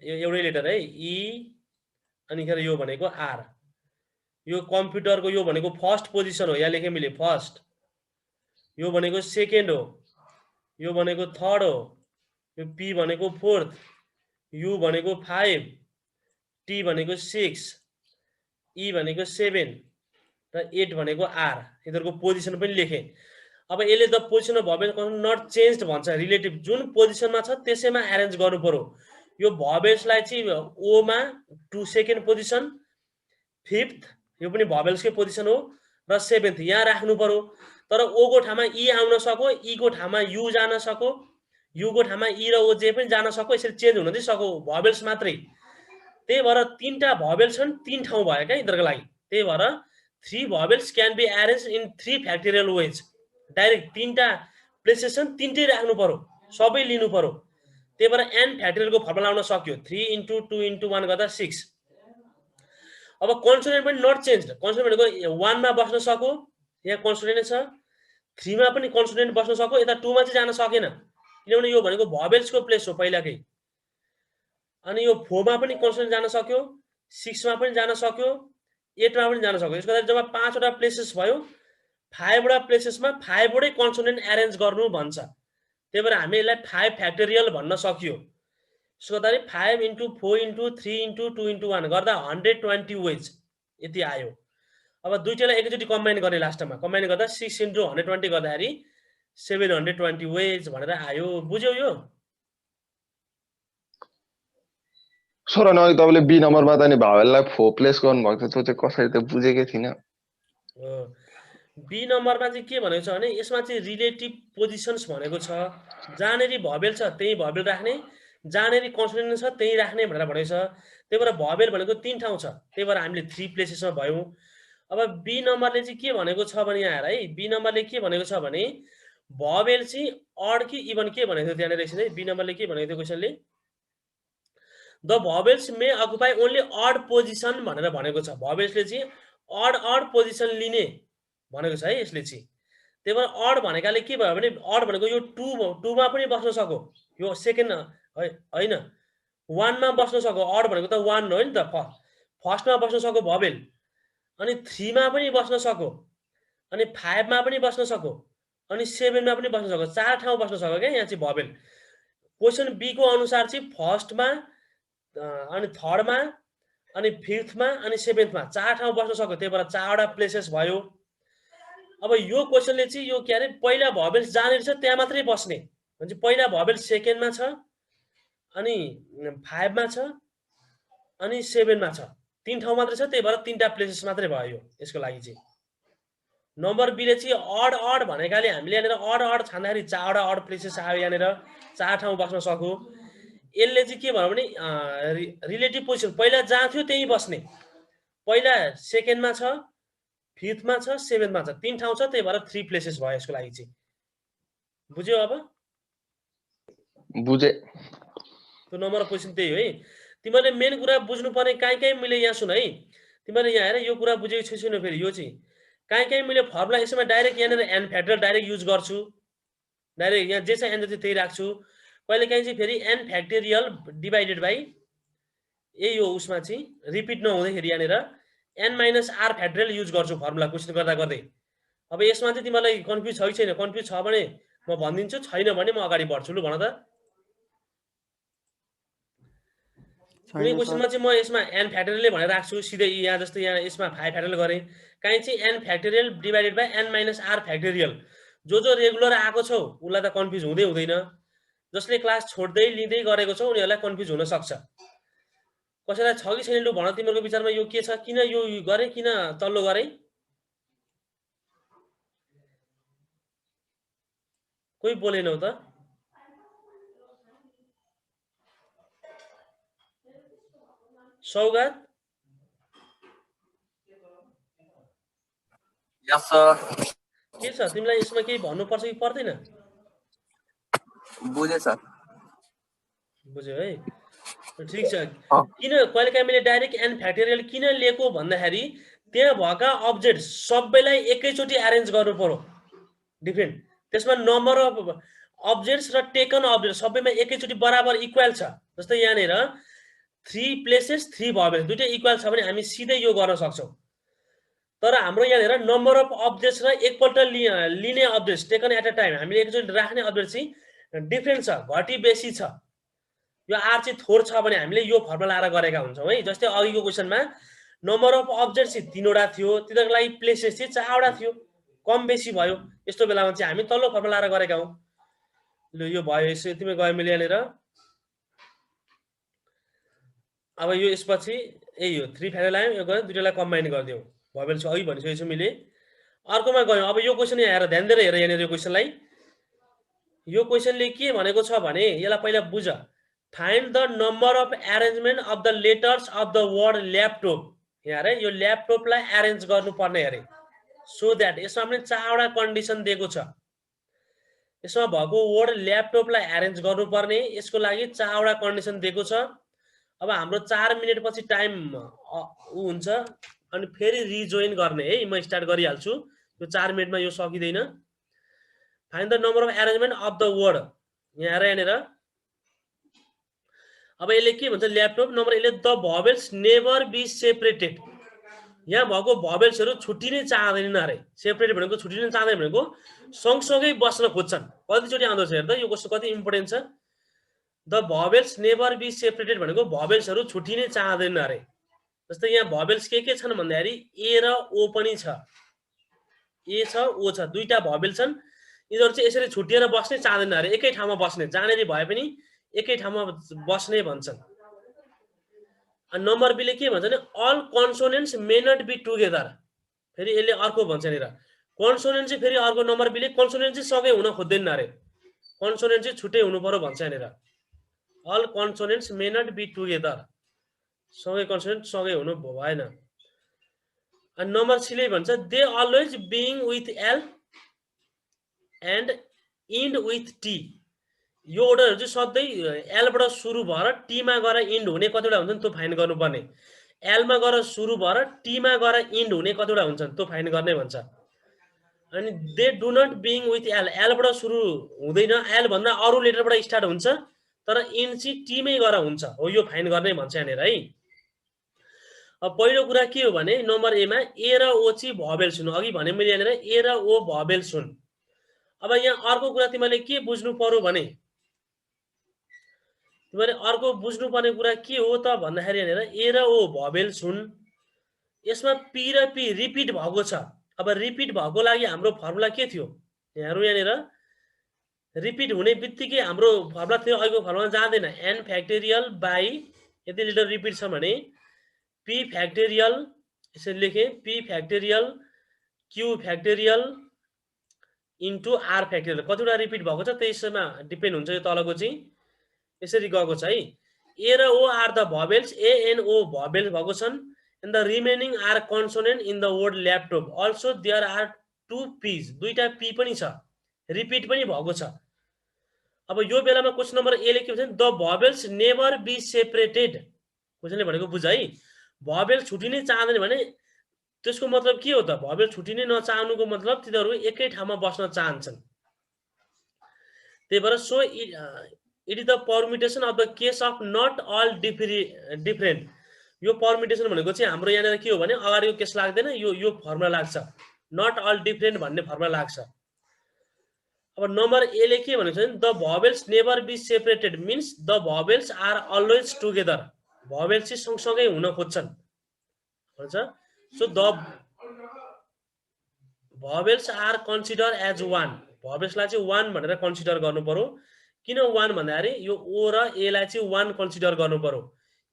यो एउटै लेटर है ई, अनिखेर यो भनेको आर। यो कम्प्युटरको यो भनेको फर्स्ट पोजिसन हो, यहाँ लेखेँ मैले फर्स्ट, यो भनेको सेकेन्ड हो, यो भनेको थर्ड हो, यो पी भनेको फोर्थ, यू भनेको 5, टी भनेको 6, ई भनेको 7 र 8 भनेको आर। यिनीहरूको पोजिसन पनि लेखेँ। अब यसले the position of vowel not changed भन्छ, रिलेटिभ जुन पोजिसनमा छ त्यसैमा एरेन्ज गर्नु पर्यो। यो भवेल्सलाई चाहिँ ओमा 2 सेकेन्ड पोजिसन, 5th यो पनि भवेल्सकै पोजिसन हो र 7th यहाँ राख्नु पर्यो। तर ओ को ठाउँमा ई आउन सको, ई को ठाउँमा यू जान सको, यू को ठाउँमा ई र ओ जे पनि जान सको, यसरी चेन्ज हुन चाहिँ सको भवेल्स मात्रै। त्यही भएर 3टा भवेल्स छन्, 3 ठाउँ भयो क्या यिनीहरूको लागि। त्यही भएर 3 vowels can be arrange in 3 factorial ways. Direct 3टा प्लेसेस छन्, 3टै राख्नु पर्यो, सबै लिनु पर्यो। त्यही भएर एन फ्याक्टोरियलको फर्मुला आउन सक्यो 3 into 2 into 1 गर्दा 6। अब कन्सोनेन्ट पनि नट चेन्ज, कन्सोनेन्ट भनेको 1 मा बस्न सको, यहाँ कन्सोनेन्ट छ, 3 मा पनि कन्सोनेन्ट बस्न सको, यता 2 मा चाहिँ जान सकेन किनभने यो भनेको भवेल्सको प्लेस हो पहिलाकै। अनि यो 4 मा पनि कन्सोनेन्ट जान सक्यो, 6 मा पनि जान सक्यो, 8 मा पनि जान सक्यो। यसको लागि जब 5 वटा प्लेसेस भयो, 5 वटा प्लेसेसमा 5 वटै कन्सोनेन्ट एरेन्ज गर्नु भन्छ। त्यही भएर हामी यसलाई 5 फ्याक्टोरियल भन्न सकियो। यसको गर्दाखेरि 5 into 4 into 3 into 2 into 1 गर्दा 120 वेज यति आयो। अब दुईटालाई एकैचोटि कम्बाइन गर्ने लास्टमा, कम्बाइन गर्दा 6 into 120 गर्दाखेरि 720 वेज भनेर आयो। बुझ्यौ यो? सर अनि अघि तपाईँले बी नम्बरमा त नि भावेललाई 4 प्लेस गर्नुभएको थियो, त्यो चाहिँ कसरी त बुझेकै थिइनँ। बी नम्बरमा चाहिँ के भनेको छ भने यसमा चाहिँ रिलेटिभ पोजिसन्स भनेको छ, जहाँनेरि भवेल छ त्यही भवेल राख्ने, जहाँनेरि कन्सोनेन्ट छ त्यही राख्ने भनेर भनेको छ। त्यही भएर भवेल भनेको 3 ठाउँ छ, त्यही भएर हामीले 3 प्लेसेसमा भयौँ। अब बी नम्बरले चाहिँ के भनेको छ भने यहाँ है, बी नम्बरले के भनेको छ भने भवेल चाहिँ अड कि इभन के भनेको थियो त्यहाँनिर एकछिन है, बी नम्बरले के भनेको थियो क्वेसनले, the vowels may occupy only odd position भनेर भनेको छ। भवेल्सले चाहिँ अड पोजिसन लिने भनेको छ है यसले चाहिँ। त्यही भएर अड भनेकाले के भयो भने अड भनेको यो 2 मा पनि बस्न सको, यो सेकेन्ड होइन 1 मा बस्न सको, अड भनेको त 1 हो नि त, फर्स्टमा बस्न सको भवेल, अनि 3 मा पनि बस्न सको, अनि 5 मा पनि बस्न सको, अनि 7 मा पनि बस्न सको, 4 ठाउँ बस्न सको क्या यहाँ चाहिँ भवेल। क्वेसन बी को अनुसार चाहिँ फर्स्टमा अनि थर्डमा अनि 5th मा अनि 7th मा 4 ठाउँ बस्न सक्यो, त्यही भएर 4 वटा प्लेसेस भयो। अब यो क्वेसनले चाहिँ यो के अरे पहिला भवेल्स जहाँनिर छ त्यहाँ मात्रै बस्ने भन्छ। पहिला भवेल सेकेन्डमा छ, अनि 5 मा छ, अनि 7 मा छ, 3 ठाउँ मात्रै छ, त्यही भएर 3टा प्लेसेस मात्रै भयो यसको लागि चाहिँ। नम्बर बीले चाहिँ अड भनेकाले हामीले यहाँनिर अड छान्दाखेरि 4 वटा अड प्लेसेस आयो, यहाँनिर 4 ठाउँ बस्न सक्यो। यसले चाहिँ के भयो भने रिलेटिभ पोजिसन पहिला जहाँ थियो त्यही बस्ने, पहिला सेकेन्डमा छ, 5th मा छ, 7th मा छ, 3 ठाउँ छ, त्यही भएर 3 प्लेसेस भयो यसको लागि चाहिँ। बुझ्यौ? अब बुझे। त्यो नम्बर पोजिसन त्यही हो है। तिमीहरूले मेन कुरा बुझ्नुपर्ने कहीँ मैले यहाँ सुन है, तिमीहरूले यहाँ हेर यो कुरा बुझेको छैन फेरि यो चाहिँ कहीँ मैले फर्मुला यसमा डाइरेक्ट यहाँनिर एन फ्याक्टोरियल डाइरेक्ट युज गर्छु, डाइरेक्ट यहाँ जे छ एन्सर चाहिँ त्यही राख्छु। कहिले काहीँ चाहिँ फेरि एन फ्याक्टोरियल डिभाइडेड बाई यही हो उसमा चाहिँ रिपिट नहुँदाखेरि यहाँनिर N minus are factorial use गर्छु फर्मुला क्वेसन गर्दा गर्दै। अब यसमा चाहिँ तिमीलाई कन्फ्युज छ कि छैन? कन्फ्युज छ भने म भनिदिन्छु, छैन भने म अगाडि बढ्छु। लु भन त। कुनै क्वेसनमा चाहिँ म यसमा एन फ्याक्टोरियलले भनेर राख्छु सिधै, यहाँ जस्तै यहाँ यसमा 5 फ्याक्टोरियल गरेँ, काहीँ चाहिँ n factorial divided by n minus are factorial. जो रेगुलर आएको छौ उसलाई त कन्फ्युज हुँदैन, जसले क्लास छोड्दै लिँदै गरेको छ उनीहरूलाई कन्फ्युज हुन सक्छ। कसैलाई छ कि छैन लु भन तिमीहरूको विचारमा यो के छ, किन यो गरेँ, किन तल्लो गरेँ? कोही बोलेनौ त? सौगात यस सर के छ तिमीलाई यसमा केही भन्नुपर्छ कि पर्दैन बुझे सर बुझ्यो है ठिक छ अँ। किन कहिलेकाहीँ मैले डाइरेक्ट एन फ्याक्टोरियल किन लिएको भन्दाखेरि त्यहाँ भएका अब्जेक्ट सबैलाई एकैचोटि एरेन्ज गर्नु पर्यो डिफरेन्ट त्यसमा नम्बर अफ अब्जेक्ट्स र टेकन अब्जेक्ट सबैमा एकैचोटि बराबर इक्वल छ जस्तै यहाँनिर 3 प्लेसेस 3 भर्बेल्स दुईटै इक्वल छ भने हामी सिधै यो गर्न सक्छौँ तर हाम्रो यहाँनिर नम्बर अफ अब्जेक्ट्स र एकपल्ट लिने objects taken at a time हामीले एकचोटि राख्ने अब्जेक्ट चाहिँ डिफरेन्ट छ घटी बेसी छ यो आर चाहिँ थोर छ भने हामीले यो फर्मुला लाएर गरेका हुन्छौँ है जस्तै अघिको क्वेसनमा नम्बर अफ अब्जेक्ट चाहिँ 3 वटा थियो तिनीहरूको लागि प्लेसेस चाहिँ 4 वटा थियो कम बेसी भयो यस्तो बेलामा चाहिँ हामी तल्लो फर्मुला लाएर गरेका हौँ ल यो भयो यसो यतिमै गयो मैले यहाँनिर अब यो यसपछि यही हो 3 फ्याक्टोरियल आयो यो गयो दुईटालाई कम्बाइन गरिदियौँ भर्बेल्स अघि भनिसकेको छु मैले अर्कोमा गयौँ अब यो क्वेसन यहाँ हेर ध्यान दिएर हेर यहाँनिर यो क्वेसनलाई यो क्वेसनले के भनेको छ भने यसलाई पहिला बुझ find the number of arrangement of the letters of the word laptop यहाँ अरे यो ल्यापटपलाई एरेन्ज गर्नुपर्ने अरे सो द्याट यसमा पनि 4 वटा कन्डिसन दिएको छ यसमा भएको वर्ड ल्यापटपलाई एरेन्ज गर्नुपर्ने यसको लागि 4 वटा कन्डिसन दिएको छ अब हाम्रो 4 मिनेट पछि टाइम उ हुन्छ अनि फेरि रिजोइन गर्ने है म स्टार्ट गरिहाल्छु यो 4 मिनेटमा यो सकिदैन find the number of arrangement of the word यहाँ हेर यहाँनिर अब यसले के भन्छ ल्यापटप नम्बर यसले the vowels never be separated यहाँ भएको भवेल्सहरू छुट्टिनै चाहँदैनन् अरे सेपरेट भनेको छुट्टिनै चाहँदैन भनेको सँगसँगै बस्न खोज्छन् कतिचोटि आउँदो छ हेर त यो क्वेसन कति इम्पोर्टेन्ट छ the vowels never be separated भनेको भवेल्सहरू छुट्टिनै चाहँदैनन् अरे जस्तै यहाँ भवेल्स के छन् भन्दाखेरि ए र ओ पनि छ ए छ ओ छ दुईटा भवेल छन् यिनीहरू चाहिँ यसरी छुट्टिएर बस्नै चाहँदैन अरे एकै ठाउँमा बस्ने जहाँनेरि भए पनि एकै ठाउँमा बस्ने भन्छन् अनि नम्बर बीले के भन्छ भने all consonants may not be together फेरि यसले अर्को भन्छ यहाँनिर कन्सोनेन्ट चाहिँ फेरि अर्को नम्बर बीले कन्सोनेन्ट चाहिँ सँगै हुन खोज्दैन अरे कन्सोनेन्ट चाहिँ छुट्टै हुनु पर्यो भन्छ यहाँनिर all consonants may not be together सँगै कन्सोनेन्ट सँगै हुनु भएन अनि नम्बर सीले भन्छ they always begin with L and end with T यो अर्डरहरू चाहिँ सधैँ एलबाट सुरु भएर टीमा गएर इन्ड हुने कतिवटा हुन्छन् त्यो फाइन गर्नुपर्ने एलमा गएर सुरु भएर टीमा गएर इन्ड हुने कतिवटा हुन्छन् त्यो फाइन गर्ने भन्छ अनि they do not begin with L एलबाट सुरु हुँदैन एल भन्दा अरू लेटरबाट स्टार्ट हुन्छ तर इन्ड चाहिँ टीमै गएर हुन्छ हो यो फाइन गर्ने भन्छ यहाँनिर है अब पहिलो कुरा के हो भने नम्बर एमा ए र ओ चाहिँ भवेल्स हुन् अघि भने मैले यहाँनिर ए र ओ भवेल्स हुन् अब यहाँ अर्को कुरा तिमीले के बुझ्नु पर्यो भने तिमीले अर्को बुझ्नुपर्ने कुरा के हो त भन्दाखेरि यहाँनिर ए र ओ भवेल्स हुन् यसमा पी र पी रिपिट भएको छ अब रिपिट भएको लागि हाम्रो फर्मुला के थियो यहाँहरु यहाँनिर रिपिट हुने बित्तिकै हाम्रो फर्मुला थियो अघिको फर्मुला जाँदैन एन फ्याक्टोरियल बाई यदि लिटर रिपिट छ भने पी फ्याक्टोरियल यसरी लेखे p factorial q factorial into r factorial कतिवटा रिपिट भएको छ त्यसमा डिपेन्ड हुन्छ यो तलको चाहिँ यसरी गएको छ है ए र O are the vowels A and O vowels भएको छन् and the remaining are consonant in the word laptop also there are 2 Ps दुईटा पी पनि छ रिपिट पनि भएको छ अब यो बेलामा क्वेशन नम्बर ए ले के भन्छ the vowels never be separated क्वेशनले भनेको बुझ है भवेल छुटिनै चाहदैन भने त्यसको मतलब के हो त भवेल छुटिनै नचाहनुको मतलब तिनीहरू एकै ठाउँमा बस्न चाहन्छन् त्यही भएर so it is the permutation of the case of not all different यो परम्युटेसन भनेको चाहिँ हाम्रो यहाँनिर के हो भने अगाडिको केस लाग्दैन यो फर्मुला लाग्छ नट अल डिफरेन्ट भन्ने फर्मुला लाग्छ अब नम्बर ए ले के भनेको छ भने the vowels never be separated means the vowels are always together vowels चाहिँ सँगसँगै हुन खोज्छन् भन्छ so the vowels are consider as one भवेल्सलाई चाहिँ वान भनेर कन्सिडर गर्नु पर्यो किन वान भन्दाखेरि यो ओ र ए लाई चाहिँ वान कन्सिडर गर्नु पर्यो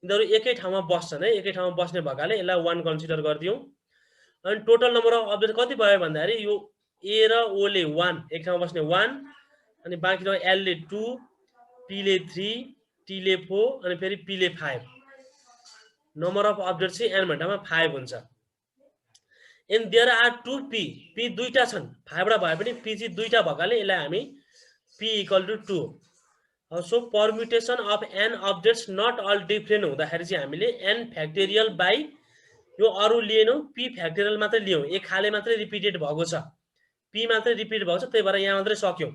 यिनीहरू एकै ठाउँमा बस्छन् है एकै ठाउँमा बस्ने भएकाले यसलाई वान कन्सिडर गरिदियौँ अनि टोटल नम्बर अफ अब्जेक्ट कति भयो भन्दाखेरि यो ए र ओ ले 1 एक ठाउँमा बस्ने 1 अनि बाँकी रह्यो एल ले 2 पी ले 3 टी ले 4 अनि फेरि पी ले 5 नम्बर अफ अब्जेक्ट चाहिँ एन भन्दामा 5 हुन्छ and there are 2 p p दुईटा छन् 5 बाट भए पनि p चाहिँ दुईटा भएकाले यसलाई हामी p = 2 so permutation of n objects not all different हुँदाखेरि चाहिँ हामीले n फ्याक्टोरियल बाइ यो अरु लिएनौ p फ्याक्टोरियल मात्रै लियौ एक खाले मात्रै रिपिटेड भएको छ p मात्रै रिपिट भएको छ त्यही भएर यहाँ मात्रै सक्यौ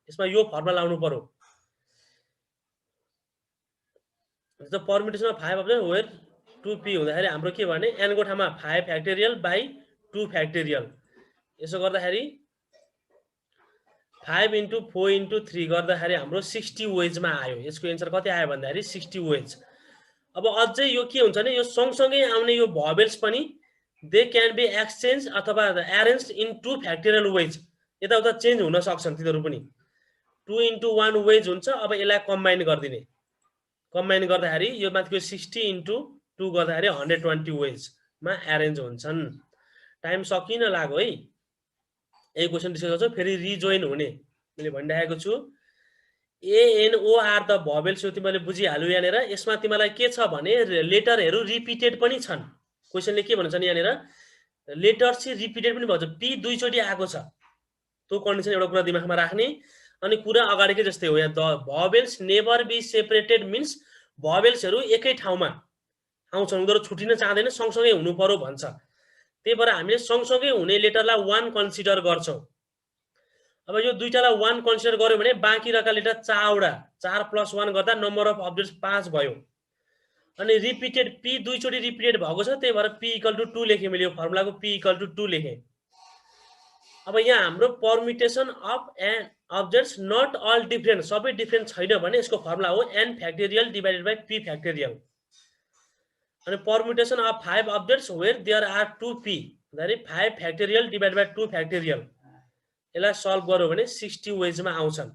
यसमा यो फर्मुला लाउनु पर्यो the permutation of 5 object where 2p हुँदाखेरि हाम्रो के भने n को ठाउँमा 5 फ्याक्टोरियल बाइ 2 फ्याक्टोरियल यसो गर्दाखेरि 5 × 4 × 3 गर्दाखेरि हाम्रो 60 वेजमा आयो यसको एन्सर कति आयो भन्दाखेरि 60 वेज अब अझै यो के हुन्छ भने यो सँगसँगै आउने यो भवेल्स पनि दे क्यान बी एक्सचेन्ज अथवा अरेन्ज्ड इन 2 फ्याक्टोरियल वेज यताउता चेन्ज हुन सक्छन् तिनीहरू पनि 2 × 1 वेज हुन्छ अब यसलाई कम्बाइन गरिदिने कम्बाइन गर्दाखेरि यो माथिको 60 × 2 गर्दाखेरि 120 वेजमा एरेन्ज हुन्छन् टाइम सकिन लाग्यो है यही क्वेशन डिस्कस गर्छौँ फेरि रिजोइन हुने मैले भनिरहेको छु ANOR द भवेल्स यो तिमीले बुझिहाल्यौ यहाँनिर यसमा तिमीलाई के छ भने लेटरहरू रिपिटेड पनि छन् क्वेशनले के भन्छ नि यहाँनिर लेटर चाहिँ रिपिटेड पनि भन्छ p दुईचोटी आएको छ त्यो कन्डिसन एउटा कुरा दिमागमा राख्ने अनि कुरा अगाडिकै जस्तै हो यहाँ the vowels never be separated means भवेल्सहरू एकै ठाउँमा आउँछन् उनीहरू छुटिन चाहदैन सँगसँगै हुनु पर्यो भन्छ त्यही भएर हामीले सँगसँगै हुने लेटरलाई 1 कन्सिडर गर्छौं अब यो दुईटालाई 1 कन्सिडर गर्यो भने बाँकी रहेका लेटर 4 + 1 गर्दा नम्बर अफ अब्जेक्ट्स 5 भयो अनि रिपिटेड p दुईचोटी रिपिटेड भएको छ त्यही भएर p = 2 लेखे मैले यो फर्मुलाको p = 2 लेखे अब यहाँ हाम्रो permutation of n objects not all different सबै डिफरेन्ट छैन भने यसको फर्मुला हो n factorial divided by p factorial अनि permutation of 5 objects where there are 2p भन्दाखेरि 5 फ्याक्टोरियल डिवाइडेड बाइ 2 फ्याक्टोरियल यसलाई सल्भ गर्यो भने 60 वेजमा आउँछन्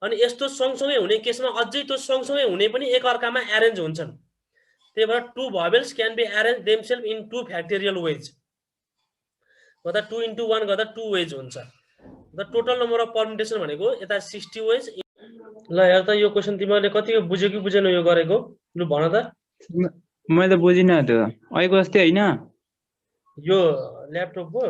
अनि यस्तो सँगसँगै हुने केसमा अझै त्यो सँगसँगै हुने पनि एक अर्कामा एरेन्ज हुन्छन् त्यही भएर 2 vowels can be arrange themselves in 2 factorial ways गर्दा 2 × 1 गर्दा 2 वेज हुन्छ the total number of permutation भनेको यता 60 वेज ल हेर त यो क्वेशन तिमीले कति बुझ्यो कि बुझेन यो गरेको लु भन त मैले बुझिन त्यो अहिलेको जस्तै हैन यो ल्यापटपको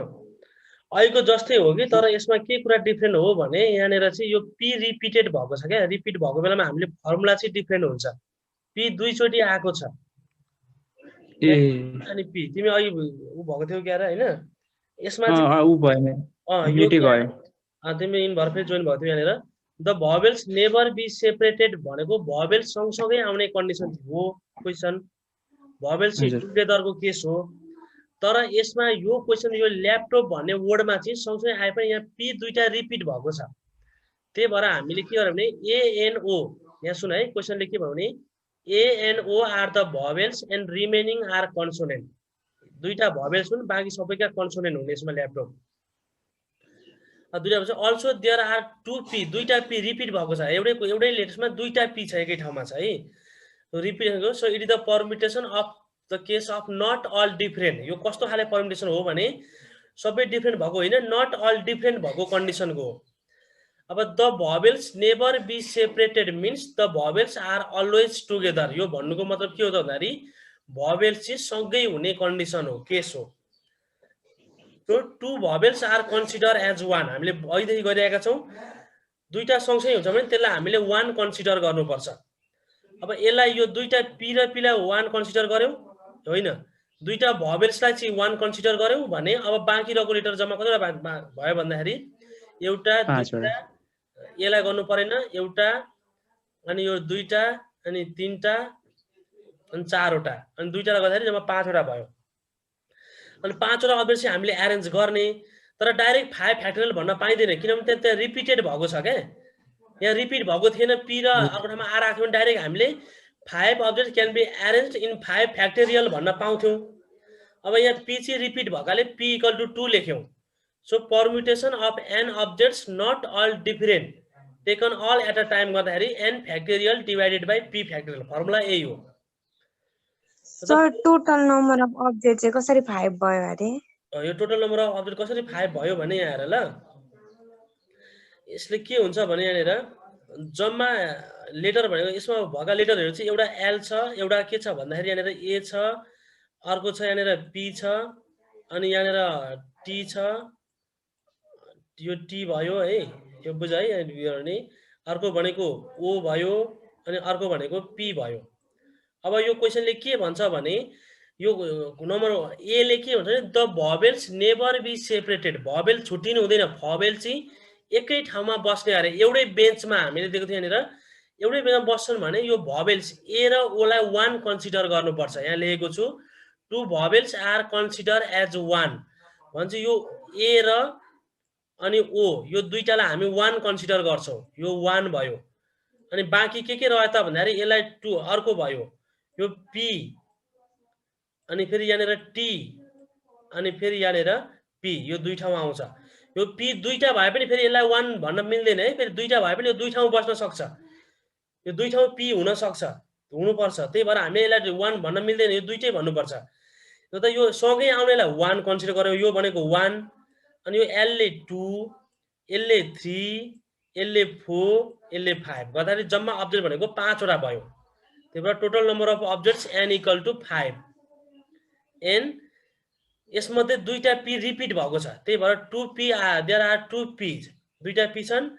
अहिलेको जस्तै हो कि तर यसमा के कुरा डिफरेन्ट हो भने यहाँनिर चाहिँ यो p रिपिटेड भएको छ क्या रिपिट भएको बेलामा हामीले फर्मुला चाहिँ डिफरेन्ट हुन्छ p दुईचोटी आएको छ ए अनि p तिमी अघि उ भएको थियो क्या हैन यसमा उ भयो मिटे गयो तिमी इनभर फेरि जोइन भएको थियो यहाँनिर the vowels never be separated भनेको भवेल्स सँगसँगै आउने कन्डिसन हो क्वेशन भवेल्स टुगेदरको केस हो तर यसमा यो क्वेशन यो ल्यापटप भन्ने वर्डमा चाहिँ सँगसँगै आए पनि यहाँ p दुईटा रिपिट भएको छ त्यही भएर हामीले के गर्यो भने ANO यहाँ सुन है क्वेशनले के भन्यो भने ANO are the vowels and remaining are consonant दुईटा भवेल्स हुन् बाँकी सबैका कन्सोनेन्ट हुने यसमा ल्यापटप दुईटा भन्छ अल्सो देयर आर 2p दुईटा p रिपिट भएको छ एउटै लेटर्समा दुईटा p छ एकै ठाउँमा छ है repeat so it is the permutation of the case of not all different यो कस्तो खाले परम्युटेसन हो भने सबै डिफरेन्ट भएको होइन नट अल डिफरेन्ट भएको कन्डिसनको हो अब the vowels never be separated means the vowels are always together यो भन्नुको मतलब के हो त भन्दाखेरि भवेल्स चाहिँ सँगै हुने कन्डिसन हो केस हो सो 2 भवेल्स आर कन्सिडर एज 1 हामीले अहिलेदेखि गरिरहेका छौँ दुईटा सँगसँगै हुन्छ भने त्यसलाई हामीले 1 कन्सिडर गर्नुपर्छ अब यसलाई यो दुईटा p र p लाई 1 कन्सिडर गर्यौ होइन दुईटा भवेल्सलाई चाहिँ 1 कन्सिडर गर्यौ भने अब बाँकी रहेको लेटर जम्मा कतिवटा भयो भन्दाखेरि एउटा दुईटा यसलाई गर्नु परेन एउटा अनि यो दुईटा अनि तीनटा अनि चारवटा अनि दुईटालाई गर्दाखेरि जम्मा 5 वटा भयो अनि 5 वटा अब्जेक्ट चाहिँ हामीले एरेन्ज गर्ने तर डाइरेक्ट 5 फ्याक्टोरियल भन्न पाइँदैन किनभने त्यहाँ रिपिटेड भएको छ क्या यहाँ रिपिट भएको थिएन p र अर्को ठाउँमा r आएको भने डाइरेक्ट हामीले 5 object can be arranged in 5 factorial भन्न पाउँथ्यौं अब यहाँ p चाहिँ रिपिट भएकाले p = 2 लेख्यौं so permutation of n objects not all different taken all at a time गर्दाखेरि n factorial divided by p factorial formula यही हो sir total number of object चाहिँ कसरी 5 भयो अरे यो टोटल नम्बर अफ अब्जेक्ट कसरी 5 भयो भने यहाँ हेर ल यसले के हुन्छ भने यहाँनिर जम्मा लेटर भनेको यसमा भएका लेटरहरू चाहिँ एउटा l छ एउटा के छ भन्दाखेरि यहाँनिर a छ अर्को छ यहाँनिर p छ अनि यहाँनिर टी छ, यो टी भयो है, यो बुझ है अनि अर्को भनेको ओ भयो अनि अर्को भनेको पी भयो। अब यो क्वेसनले के भन्छ भने यो नम्बर ए ले के भन्छ भने the vowels never be separated, भवेल छुट्टिनु हुँदैन, भवेल चाहिँ एकै ठाउँमा बस्ने अरे। एउटै बेन्चमा हामीले दिएको थियो यहाँनिर, एउटै बेन्चमा बस्छन् भने यो भवेल्स ए र ओ लाई 1 कन्सिडर गर्नुपर्छ। यहाँ लेखेको छु टु भवेल्स आर कन्सिडर एज 1 भन्छ। यो ए र अनि ओ यो दुईटालाई हामी 1 कन्सिडर गर्छौं, यो 1 भयो। अनि बाँकी के रह्यो त भन्दाखेरि यसलाई 2 अर्को भयो, यो पी अनि फेरि यहाँनिर टी अनि फेरि यहाँनिर पी, यो दुई ठाउँ आउँछ। यो पी दुईटा भए पनि फेरि यसलाई 1 भन्न मिल्दैन है, फेरि दुईटा भए पनि यो दुई ठाउँ बस्न सक्छ, यो दुई ठाउँ पी हुन सक्छ, हुनुपर्छ। त्यही भएर हामीले यसलाई 1 भन्न मिल्दैन, यो दुईटै भन्नुपर्छ। त यो सँगै आउनेलाई 1 कन्सिडर गर्यो, यो भनेको 1 अनि यो एल ले 2, एल ले 3, एल ले 4, एल ले 5 गर्दाखेरि जम्मा अब्जेक्ट भनेको 5 वटा भयो। त्यही भएर total number of objects n equal to 5। n यसमध्ये दुईटा पी रिपिट भएको छ, त्यही भएर 2p देयर आर 2 p's, दुईटा पी छन्।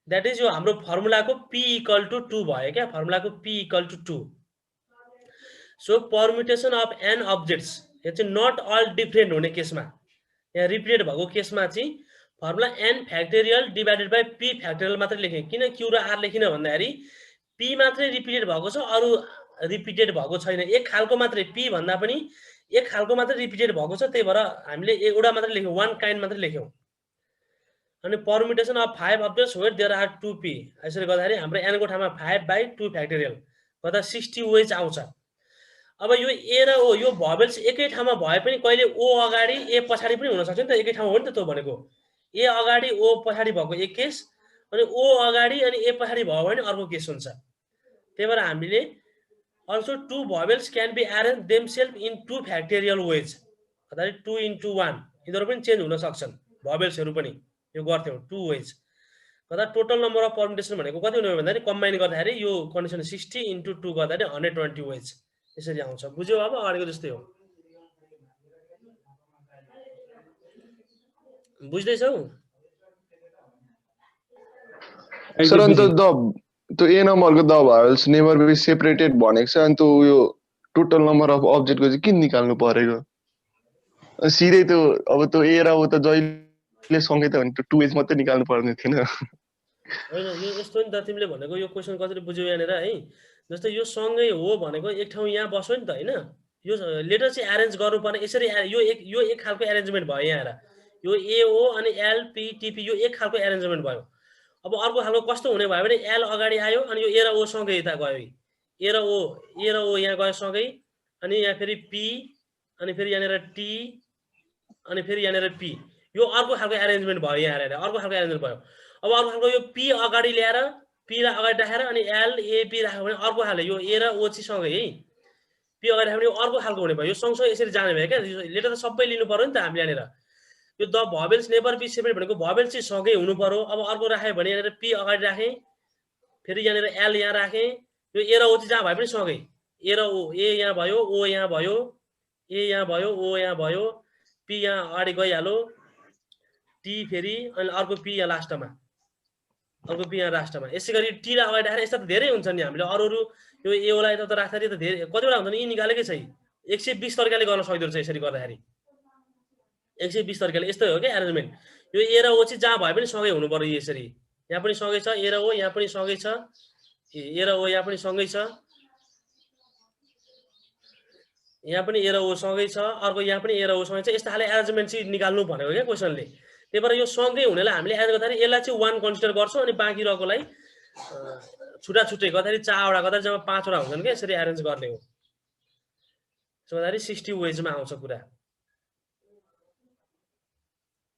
दैट इज यो हाम्रो फर्मुलाको p इक्वल टु 2 भयो क्या, फर्मुलाको p equal to 2। So permutation of n objects, यो चाहिँ नट अल डिफरेन्ट हुने केसमा, यहाँ रिपिटेड भएको केसमा चाहिँ formula n factorial divided by p factorial मात्र लेखेँ। किन q र r लेखिन भन्दाखेरि p मात्रै रिपिटेड भएको छ, अरु रिपिटेड भएको छैन। एक खालको मात्रै p भन्दा पनि एक खालको मात्रै रिपिटेड भएको छ, त्यही भएर हामीले एउटा मात्रै लेख्यौं, 1 काइन्ड मात्रै लेख्यौं। अनि permutation of 5 objects where there are 2p, यसरी गर्दाखेरि हाम्रो n को ठाउँमा 5 बाइ 2 फ्याक्टोरियल गर्दा 60 वेज आउँछ। अब यो ए र ओ यो भवेल्स एकै ठाउँमा भए पनि कहिले ओ अगाडि ए पछाडि पनि हुन सक्छ नि त, एकै ठाउँ हो नि त त्यो भनेको। ए अगाडि ओ पछाडि भएको एक केस, अनि ओ अगाडि अनि ए पछाडि भयो भने अर्को केस हुन्छ। त्यही भएर हामीले also two vowels can be arranged themselves in 2 factorial ways, अर्थात् 2 into 1 यिनीहरु पनि चेन्ज हुन सक्छन्, भवेल्सहरु पनि यो गर्थ्यौ 2 ways गर्दा टोटल नम्बर अफ परम्युटेसन भनेको कति हुने भन्दाखेरि कम्बाइन गर्दाखेरि यो कन्डिसन 60 into 2 गर्दाखेरि 120 ways यसरी आउँछ। बुझ्यौ? अब अगाडिको जस्तै हो, बुझ्दैछौ? सर अन्त त्यो ए नम्बरको the vowels never be separated भनेको छ, अनि त्यो यो टोटल नम्बर अफ अब्जेक्टको चाहिँ किन निकाल्नु परेको? सिधै त्यो अब त्यो ए र ओ त जहिले सँगै त भने 2 एज मात्रै निकाल्नु पर्ने थिएन? हैन, यो यस्तो नि त, तिमीले भनेको यो क्वेशन कसरी बुझ्यौ यहाँनेर है। जस्तै यो सँगै हो भनेको एक ठाउँ यहाँ बस्यो नि त हैन, यो लेटर चाहिँ अरेन्ज गर्नुपर्ने यसरी। यो एक खालको अरेन्जमेन्ट भयो यहाँ हेर, यो ए ओ अनि एल पी टीपी यो एक खालको अरेन्जमेन्ट भयो। अब अर्को खालको कस्तो हुने भयो भने एल अगाडि आयो अनि यो ए र ओ सँगै यता गयो, ए र ओ यहाँ गयो सँगै, अनि यहाँ फेरि पी अनि फेरि यहाँनेर टी अनि फेरि यहाँनेर पी, यो अर्को खालको अरेन्जमेन्ट भयो यहाँ हेरेर, अर्को खालको अरेन्जमेन्ट भयो। अब अर्को खालको यो पी अगाडि ल्याएर पी लाई अगाडि राखेर अनि एल ए पी राख्यो भने अर्को खाले यो ए र ओ चाहिँ सँगै है, पी अगाडि राख्यो भने अर्को खालको हुने भयो। यो सँगसँगै यसरी जाने भयो क्या, लेटर त सबै लिनु पर्यो नि त हामीले यहाँनेर। यो the vowels never be separate भनेको भवेल चाहिँ सँगै हुनु पर्यो। अब अर्को राखे भने यहाँनेर पी अगाडि राखे, फेरि यहाँनेर एल यहाँ राखे, यो ए र ओ चाहिँ जहाँ भए पनि सँगै, ए र ओ, ए यहाँ भयो, ओ यहाँ भयो, ए यहाँ भयो, ओ यहाँ भयो, पी यहाँ अगाडि गइहाल्यो, टी फेरि अनि अर्को पी यहाँ लास्टमा, अर्को पी यहाँ लास्टमा। यसै गरी टी लाई अगाडि राखेर यस्ता त धेरै हुन्छ नि, हामीले अरू यो ए ओलाई त राख्दाखेरि त धेरै कतिवटा हुन्छ नि, यी निकालेकै छ, 120 तरिकाले गर्न सक्दो रहेछ यसरी गर्दाखेरि, 120 तरिकाले। यस्तै हो क्या अरेन्जमेन्ट। यो ए र ओ चाहिँ जहाँ भए पनि सँगै हुनु पर्यो, यसरी यहाँ पनि सँगै छ, ए र ओ यहाँ पनि सँगै छ, ए र ओ यहाँ पनि सँगै छ, यहाँ पनि ए र ओ सँगै छ, अर्को यहाँ पनि ए र ओ सँगै छ। यस्तो खाले अरेन्जमेन्ट चाहिँ निकाल्नु भनेको क्या क्वेसनले। त्यही भएर यो सँगै हुनेलाई हामीले एड गर्दाखेरि यसलाई चाहिँ 1 कन्सिडर गर्छौँ, अनि बाँकी रहेकोलाई छुट्टा छुट्टै गर्दाखेरि 4 वटा गर्दा जम्मा 5 वटा हुन्छन् क्या, यसरी एरेन्ज गर्ने हो। त्यसो गर्दाखेरि 60 वेजमा आउँछ कुरा।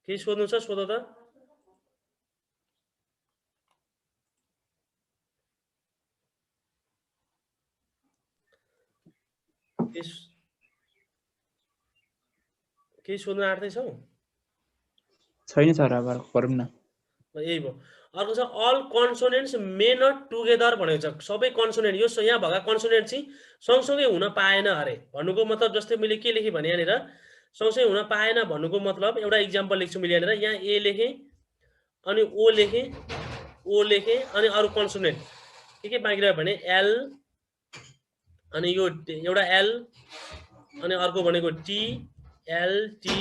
केही सोध्नु छ सोध्नु त? केही सोध्नु आँट्दैछौ? छैन सर, अब गरौँ न। यही भयो। अर्को छ all consonants may not together भनेको छ। सबै कन्सोनेन्ट यो यहाँ भएका कन्सोनेन्ट चाहिँ सँगसँगै हुन पाएन अरे भन्नुको मतलब। जस्तै मैले के लेखेँ भने यहाँनिर सँगसँगै हुन पाएन भन्नुको मतलब एउटा इक्जाम्पल लेख्छु मैले यहाँनिर यहाँ ए लेखेँ अनि ओ लेखेँ अनि अरु कन्सोनेन्ट के बाँकी रह्यो भने एल अनि यो एउटा एल अनि अर्को भनेको टी एल टी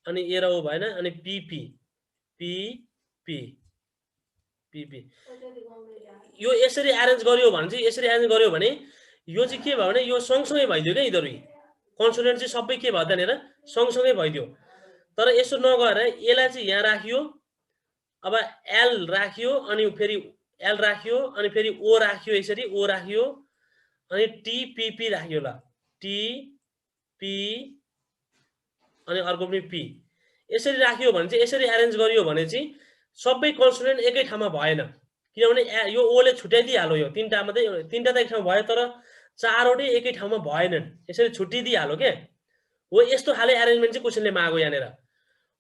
अनि ए र ओ भएन अनि P P P P P P यो यसरी एरेन्ज गर्यो भने चाहिँ यसरी एरेन्ज गर्यो भने यो चाहिँ के भयो भने यो सँगसँगै भइदियो क्या यिनीहरू कन्सोनेन्ट चाहिँ सबै के भयो त्यहाँनिर सँगसँगै भइदियो तर यसो नगएर यसलाई चाहिँ यहाँ राखियो अब एल राखियो अनि फेरि एल राखियो अनि फेरि ओ राखियो यसरी ओ राखियो अनि टी पी पी राखियो ल टी पी अनि अर्को पनि पी यसरी राखियो भने चाहिँ यसरी एरेन्ज गरियो भने चाहिँ सबै कन्सोनेन्ट एकै ठाउँमा भएन किनभने यो ओले छुट्याइदिइहाल्यो यो तीनटा मात्रै तीनटा त एक ठाउँमा भयो तर चारवटै एकै ठाउँमा भएनन् यसरी छुट्टिदिइहाल्यो के हो यस्तो खाले एरेन्जमेन्ट चाहिँ क्वेसनले मागो यहाँनिर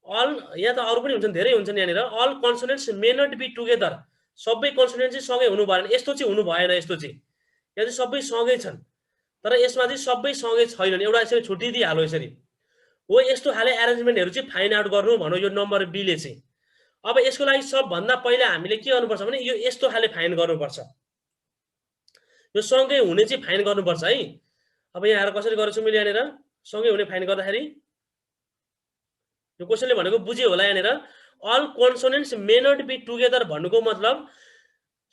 अल यहाँ त अरू पनि हुन्छन् धेरै हुन्छन् यहाँनिर all consonants may not be together सबै कन्सोनेन्ट चाहिँ सँगै हुनु भएन यस्तो चाहिँ हुनु भएन यस्तो चाहिँ यहाँ चाहिँ सबै सँगै छन् तर यसमा चाहिँ सबै सँगै छैनन् एउटा यसरी छुट्टिदिइहाल्यो यसरी हो यस्तो खाले एरेन्जमेन्टहरू चाहिँ फाइन्ड आउट गर्नु भनौँ यो नम्बर बीले चाहिँ अब यसको लागि सबभन्दा पहिला हामीले के गर्नुपर्छ भने यो यस्तो खाले फाइन्ड गर्नुपर्छ यो सँगै हुने चाहिँ फाइन्ड गर्नुपर्छ है अब यहाँ आएर कसरी गर्छु मैले यहाँनिर सँगै हुने फाइन्ड गर्दाखेरि यो क्वेसनले भनेको बुझ्यो होला यहाँनिर all consonants may not be together भन्नुको मतलब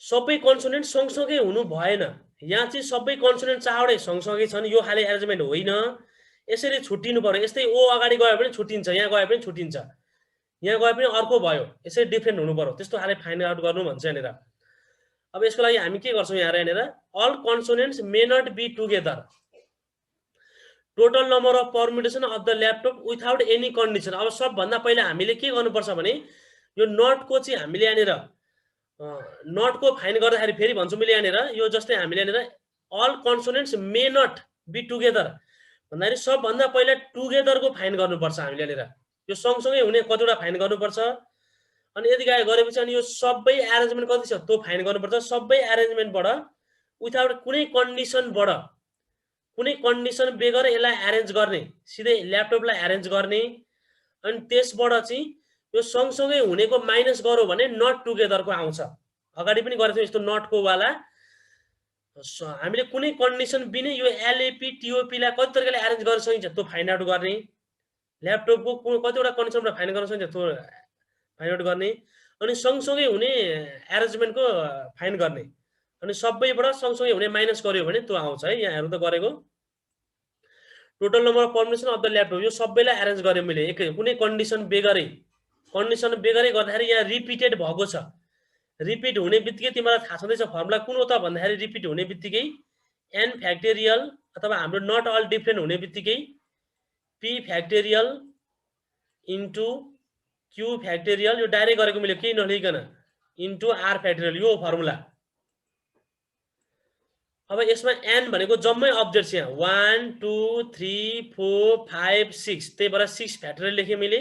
सबै कन्सोनेन्ट सँगसँगै हुनु भएन यहाँ चाहिँ सबै कन्सोनेन्ट चारवटै सँगसँगै छन् यो खाले एरेन्जमेन्ट होइन यसरी छुट्टिनु पर्यो यस्तै ओ अगाडि गयो भने छुट्टिन्छ यहाँ गए पनि छुट्टिन्छ यहाँ गए पनि अर्को भयो यसरी डिफ्रेन्ट हुनु पर्यो त्यस्तो खाले फाइन्ड आउट गर्नु भन्छ यहाँनिर अब यसको लागि हामी के गर्छौँ यहाँनिर all consonants may not be together total number of permutation of the laptop without any condition अब सबभन्दा पहिला हामीले के गर्नुपर्छ भने यो नटको चाहिँ हामीले यहाँनिर नटको फाइन्ड गर्दाखेरि फेरि भन्छु मैले यहाँनिर यो जस्तै हामीले यहाँनिर all consonants may not be together भन्दाखेरि सबभन्दा पहिला टुगेदरको फाइन्ड गर्नुपर्छ हामीले यहाँनिर यो सँगसँगै हुने कतिवटा फाइन्ड गर्नुपर्छ अनि यदि गरेपछि अनि यो सबै एरेन्जमेन्ट कति छ त्यो फाइन्ड गर्नुपर्छ सबै एरेन्जमेन्टबाट विथआउट कुनै कन्डिसन बेगर यसलाई एरेन्ज गर्ने सिधै ल्यापटपलाई एरेन्ज गर्ने अनि त्यसबाट चाहिँ यो सँगसँगै हुनेको माइनस गर्यो भने नट टुगेदरको आउँछ अगाडि पनि गरेको थियौँ यस्तो नटको वाला हामीले कुनै कन्डिसन बिना यो एलएपी टिओपीलाई कति तरिकाले एरेन्ज गर्न सकिन्छ त्यो फाइन्ड आउट गर्ने ल्यापटपको कतिवटा कन्डिसनबाट फाइन्ड गर्न सकिन्छ त्यो फाइन्ड आउट गर्ने अनि सँगसँगै हुने एरेन्जमेन्टको फाइन्ड गर्ने अनि सबैबाट सँगसँगै हुने माइनस गर्यो भने त्यो आउँछ है यहाँ हेर्नु त गरेको total number of permutation of the laptop यो सबैलाई एरेन्ज गरेँ मैले एकै कुनै कन्डिसन बेगरै गर्दाखेरि यहाँ रिपिटेड भएको छ रिपिट हुने बित्तिकै तिमीलाई थाहा छँदैछ फर्मुला कुन हो त भन्दाखेरि रिपिट हुने बित्तिकै एन फ्याक्टोरियल अथवा हाम्रो नट अल डिफ्रेन्ट हुने बित्तिकै P factorial into Q factorial यो डाइरेक्ट गरेको मैले केही नलेखिकन इन्टु आर फ्याक्टोरियल यो फर्मुला अब यसमा एन भनेको जम्मै अब्जेक्ट छ यहाँ 1 2 3 4 5 6 त्यही भएर 6 फ्याक्टोरियल लेखेँ मैले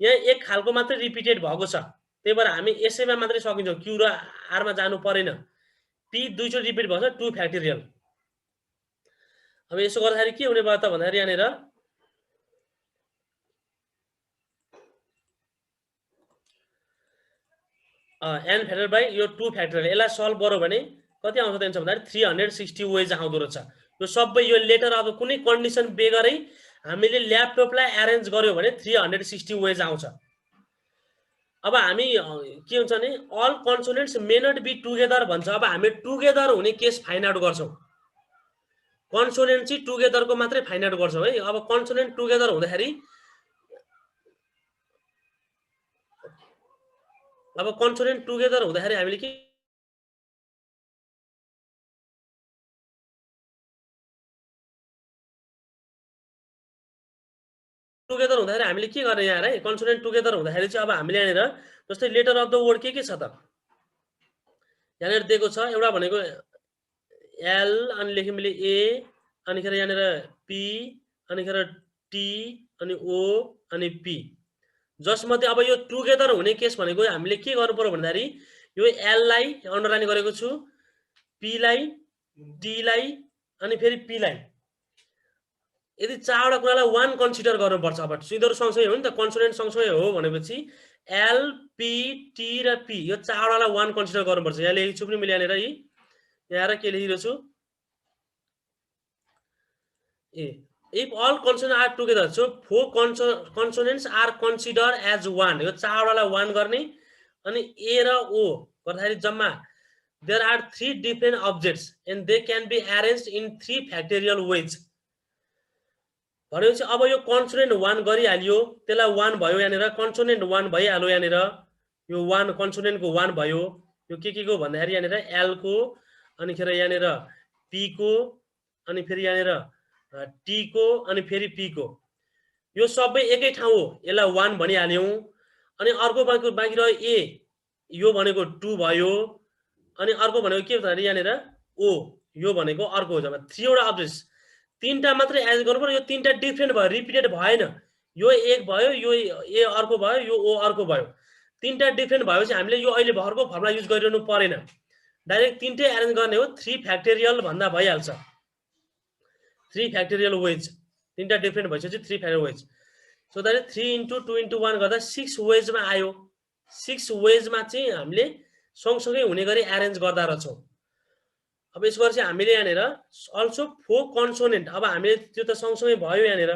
यहाँ एक खालको मात्रै रिपिटेड भएको छ त्यही भएर हामी यसैमा मात्रै सकिन्छौँ क्यू र आरमा जानु परेन पी दुईचोटि रिपिट भएको छ 2 फ्याक्टोरियल अब यसो गर्दाखेरि के हुने भयो त भन्दाखेरि यहाँनिर एन फ्याक्टोरियल बाई यो 2 फ्याक्टोरियल यसलाई सल्भ गर्यो भने कति आउँछ त भन्दाखेरि 360 वेज आउँदो रहेछ यो सबै यो लेटर अब कुनै कन्डिसन बेगरै हामीले ल्यापटपलाई एरेन्ज गर्यो भने 360 वेज आउँछ अब हामी के हुन्छ भने all consonants may not be together भन्छ अब हामी टुगेदर हुने केस फाइन्ड आउट गर्छौँ कन्सोनेन्ट चाहिँ टुगेदरको मात्रै फाइन्ड आउट गर्छौँ है अब कन्सोनेन्ट टुगेदर हुँदाखेरि हामीले के टुगेदर हुँदाखेरि हामीले के गर्ने यहाँ है कन्सोनेन्ट टुगेदर हुँदाखेरि चाहिँ अब हामीले यहाँनिर जस्तै लेटर अफ द वर्ड के छ त यहाँनिर दिएको छ एउटा भनेको एल अनि लेख्यौँ मैले ए अनिखेर यहाँनिर पी अनिखेर टी अनि ओ अनि पी जसमध्ये अब यो टुगेदर हुने केस भनेको हामीले के गर्नु पर्यो भन्दाखेरि यो एललाई अन्डरलाइन गरेको छु पीलाई टीलाई अनि फेरि पीलाई यदि 4 वटा कुरालाई 1 कन्सिडर गर्नुपर्छ। अब यिनीहरू सँगसँगै हो नि त, कन्सोनेन्ट सँगसँगै हो भनेपछि एल पी टी र पी यो 4 वटालाई 1 कन्सिडर गर्नुपर्छ। यहाँ लेखेको छु पनि मैले यहाँनिर यहाँ के लेखिरहेको छु if all consonants are together, so 4 consonants are considered as 1 यो 4 वटालाई 1 गर्ने अनि ए र ओ गर्दाखेरि जम्मा there are 3 different objects and they can be arranged in 3 factorial ways भनेपछि अब यो कन्सोनेन्ट 1 गरिहालियो त्यसलाई 1 भयो यहाँनिर कन्सोनेन्ट 1 भइहाल्यो यहाँनिर यो 1 कन्सोनेन्टको 1 भयो यो के को भन्दाखेरि यहाँनिर एल को अनि खेरि यहाँनिर पी को अनि फेरि यहाँनिर टी को अनि फेरि पी को यो सबै एकै ठाउँ हो यसलाई 1 भनिहाल्यौं अनि अर्को बाँकी रह्यो ए यो भनेको 2 भयो अनि अर्को भनेको के भन्दाखेरि यहाँनिर ओ यो भनेको अर्को हो जम्मा 3 वटा अब्जेक्ट्स 3टा मात्रै एड गर्नुपर्छ यो 3टा डिफरेन्ट भयो रिपिटेड भएन यो एक भयो यो ए अर्को भयो यो ओ अर्को भयो 3टा डिफरेन्ट भएपछि हामीले यो अहिले भर्खरको फर्मुला युज गरिरहनु परेन डाइरेक्ट 3टै एरेन्ज गर्ने हो 3 फ्याक्टोरियल भन्दा भइहाल्छ 3 फ्याक्टोरियल वेज 3टा डिफरेन्ट भइसक्यो 3 फ्याक्टोरियल वेज सो दैट 3 * 2 * 1 गर्दा 6 वेजमा आयो 6 वेजमा चाहिँ हामीले सँगसँगै हुने गरी एरेन्ज गर्दा रहेछौं अब यसको चाहिँ हामीले यहाँनिर अल्सो 4 कन्सोनेन्ट अब हामीले त्यो त सँगसँगै भयो यहाँनिर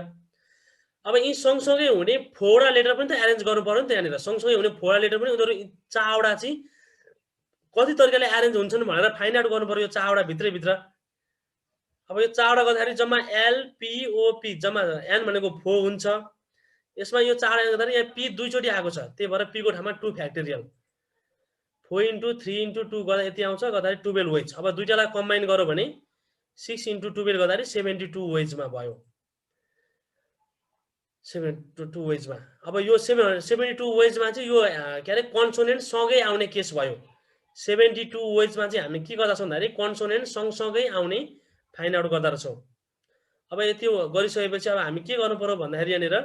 अब यी सँगसँगै हुने 4 वटा लेटर पनि त एरेन्ज गर्नु पर्यो नि त यहाँनिर सँगसँगै हुने 4 वटा लेटर पनि उनीहरु 4 वटा चाहिँ कति तरिकाले एरेन्ज हुन्छन् भनेर फाइन्ड आउट गर्नु पर्यो यो 4 वटा भित्र अब यो 4 वटा गर्दाखेरि जम्मा एल पी ओ पी जम्मा एन भनेको 4 हुन्छ यसमा यो 4 एरेन्ज गर्दाखेरि यहाँ पी दुई चोटी आएको छ त्यही भएर पी को ठाउँमा 2 फ्याक्टोरियल 4 * 3 * 2 गर्दा यति आउँछ गर्दाखेरि 12 वेज अब दुईटालाई कम्बाइन गर्यो भने 6 * 12 गर्दाखेरि 72 वेजमा भयो 72 वेजमा अब यो 72 वेजमा चाहिँ यो के अरे कन्सोनेन्ट सँगै आउने केस भयो 72 वेजमा चाहिँ हामी के गर्दा छौं भन्दाखेरि कन्सोनेन्ट सँगसँगै आउने फाइन्ड आउट गर्दा रहेछौं अब यति गरिसकेपछि अब हामी के गर्नु पर्यो भन्दाखेरि यहाँनिर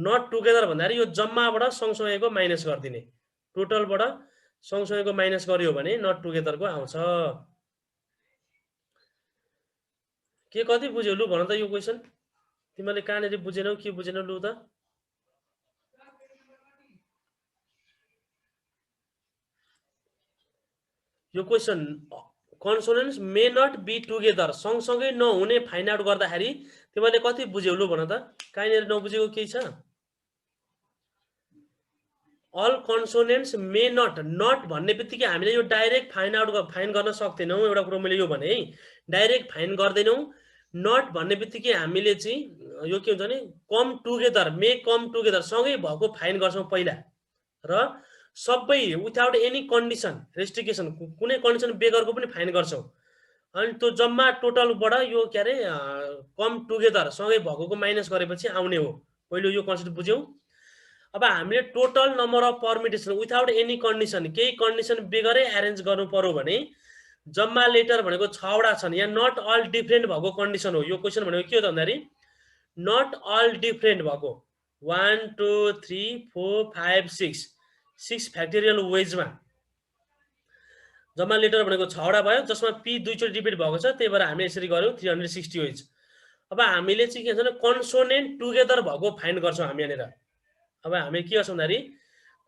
नट टुगेदर भन्दाखेरि यो जम्माबाट सँगसँगैको माइनस गर्दिने टोटलबाट सँगसँगैको माइनस गरियो भने नट टुगेदरको आउँछ के कति बुझ्यौ लु भन त यो क्वेशन तिमीले कहाँनेरि बुझेनौ के बुझेनौ लु त यो question consonants may not be together सँगसँगै नहुने फाइन्ड आउट गर्दाखेरि तिमीले कति बुझ्यौ लु भन त कहाँनेरि नबुझेको केही छ अल कन्सोनेन्ट्स मे नट भन्ने बित्तिकै हामीले यो डाइरेक्ट फाइन्ड गर्न सक्दैनौं एउटा कुरो मैले यो भने है डाइरेक्ट फाइन्ड गर्दैनौं नट भन्ने बित्तिकै हामीले चाहिँ यो के हुन्छ भने कम टुगेदर मे कम टुगेदर सँगै भएको फाइन्ड गर्छौं पहिला र सबै विथआउट एनी कन्डिसन रेस्ट्रिक्सन कुनै कन्डिसन बेगरको पनि फाइन्ड गर्छौं अनि त्यो जम्मा टोटलबाट यो के अरे कम टुगेदर सँगै भएकोको माइनस गरेपछि आउने हो पहिलो यो कन्सेप्ट बुझ्यौ अब हामीले total number of permutation without any condition केही कन्डिसन बेगरै एरेन्ज गर्नु पर्यो भने जम्मा लेटर भनेको 6 वटा छन् यहाँ नट अल डिफरेन्ट भएको कन्डिसन हो यो क्वेशन भनेको के हो त भन्दाखेरि नट अल डिफरेन्ट भएको 1 2 3 4 5 6 फ्याक्टोरियल वेजमा जम्मा लेटर भनेको 6 वटा भयो जसमा पी दुई चोटी रिपिट भएको छ त्यही भएर हामीले यसरी गर्यौ 360 वेज अब हामीले चाहिँ के भन्छ भने कन्सोनेन्ट टुगेदर भएको फाइन्ड गर्छौं हामी यहाँनिर अब हामी के गर्छौं भन्दाखेरि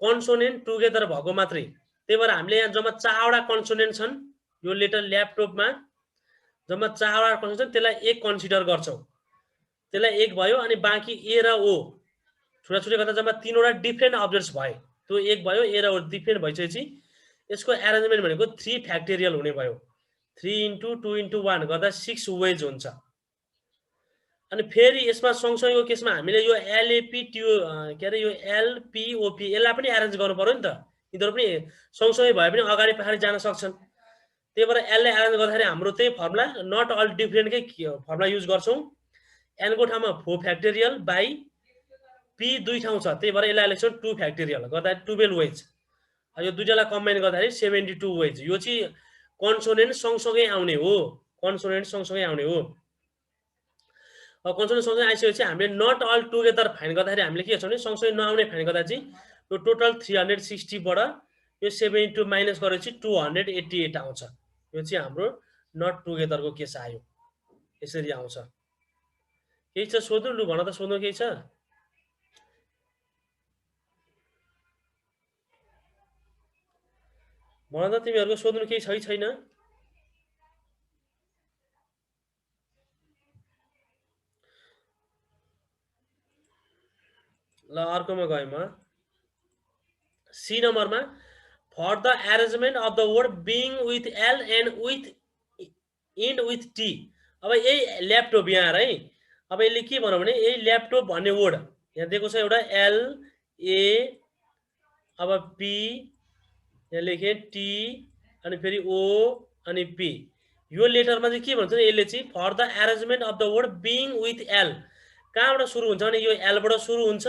कन्सोनेन्ट टुगेदर भएको मात्रै त्यही भएर हामीले यहाँ जम्मा 4 वटा कन्सोनेन्ट छन् यो लेटर ल्यापटपमा जम्मा 4 वटा कन्सोनेन्ट त्यसलाई एक कन्सिडर गर्छौं त्यसलाई एक भयो अनि बाँकी ए र ओ छोटा गर्दा जम्मा 3 वटा डिफरेन्ट अब्जेक्ट्स भए त्यो एक भयो ए र ओ डिफरेन्ट भइसकेपछि यसको एरेन्जमेन्ट भनेको 3 फ्याक्टोरियल हुने भयो 3 * 2 * 1 गर्दा 6 वेज हुन्छ अनि फेरि यसमा सँगसँगैको केसमा हामीले यो एलएपी के अरे यो एलपीओपी यसलाई पनि एरेन्ज गर्नु पर्यो नि त यिनीहरु पनि सँगसँगै भए पनि अगाडि पछाडि जान सक्छन् त्यही भएर एल लाई एरेन्ज गर्दाखेरि हाम्रो त्यही फर्मुला नट अल डिफरेन्टकै फर्मुला युज गर्छौं एन को ठाउँमा 4 फ्याक्टोरियल बाइ पी दुई ठाउँ छ त्यही भएर यसलाई लेख्छौं 2 फ्याक्टोरियल गर्दा 12 वेज यो दुईटालाई कम्बाइन गर्दाखेरि 72 वेज यो चाहिँ कन्सोनेन्ट सँगसँगै आउने हो कन्सोनेन्ट सँगसँगै आउने हो कन्सोनेन्ट सँगसँगै आइसकेपछि हामीले नट अल टुगेदर फाइन्ड गर्दाखेरि हामीले के गर्छौं भने सँगसँगै नआउने फाइन्ड गर्दा चाहिँ यो टोटल 360 बाट यो 72 माइनस गरेपछि 288 आउँछ यो चाहिँ हाम्रो नट टुगेदरको केस आयो यसरी आउँछ केही छ सोध्नु? लु भन त, सोध्नु केही छ? भन त, तिमीहरूको सोध्नु केही छ कि छैन? ल अर्कोमा गएँ म। सी नम्बरमा for the arrangement of the word begin with L and with end with T. अब यही ल्यापटप यहाँ है। अब यसले के भनौँ भने यही ल्यापटप भन्ने वर्ड यहाँ दिएको छ एउटा एल ए, अब पी यहाँ लेखेँ टी अनि फेरि ओ अनि पी। यो लेटरमा चाहिँ के भन्छ यसले चाहिँ for the arrangement of the word begin with L. कहाँबाट सुरु हुन्छ भने यो एलबाट सुरु हुन्छ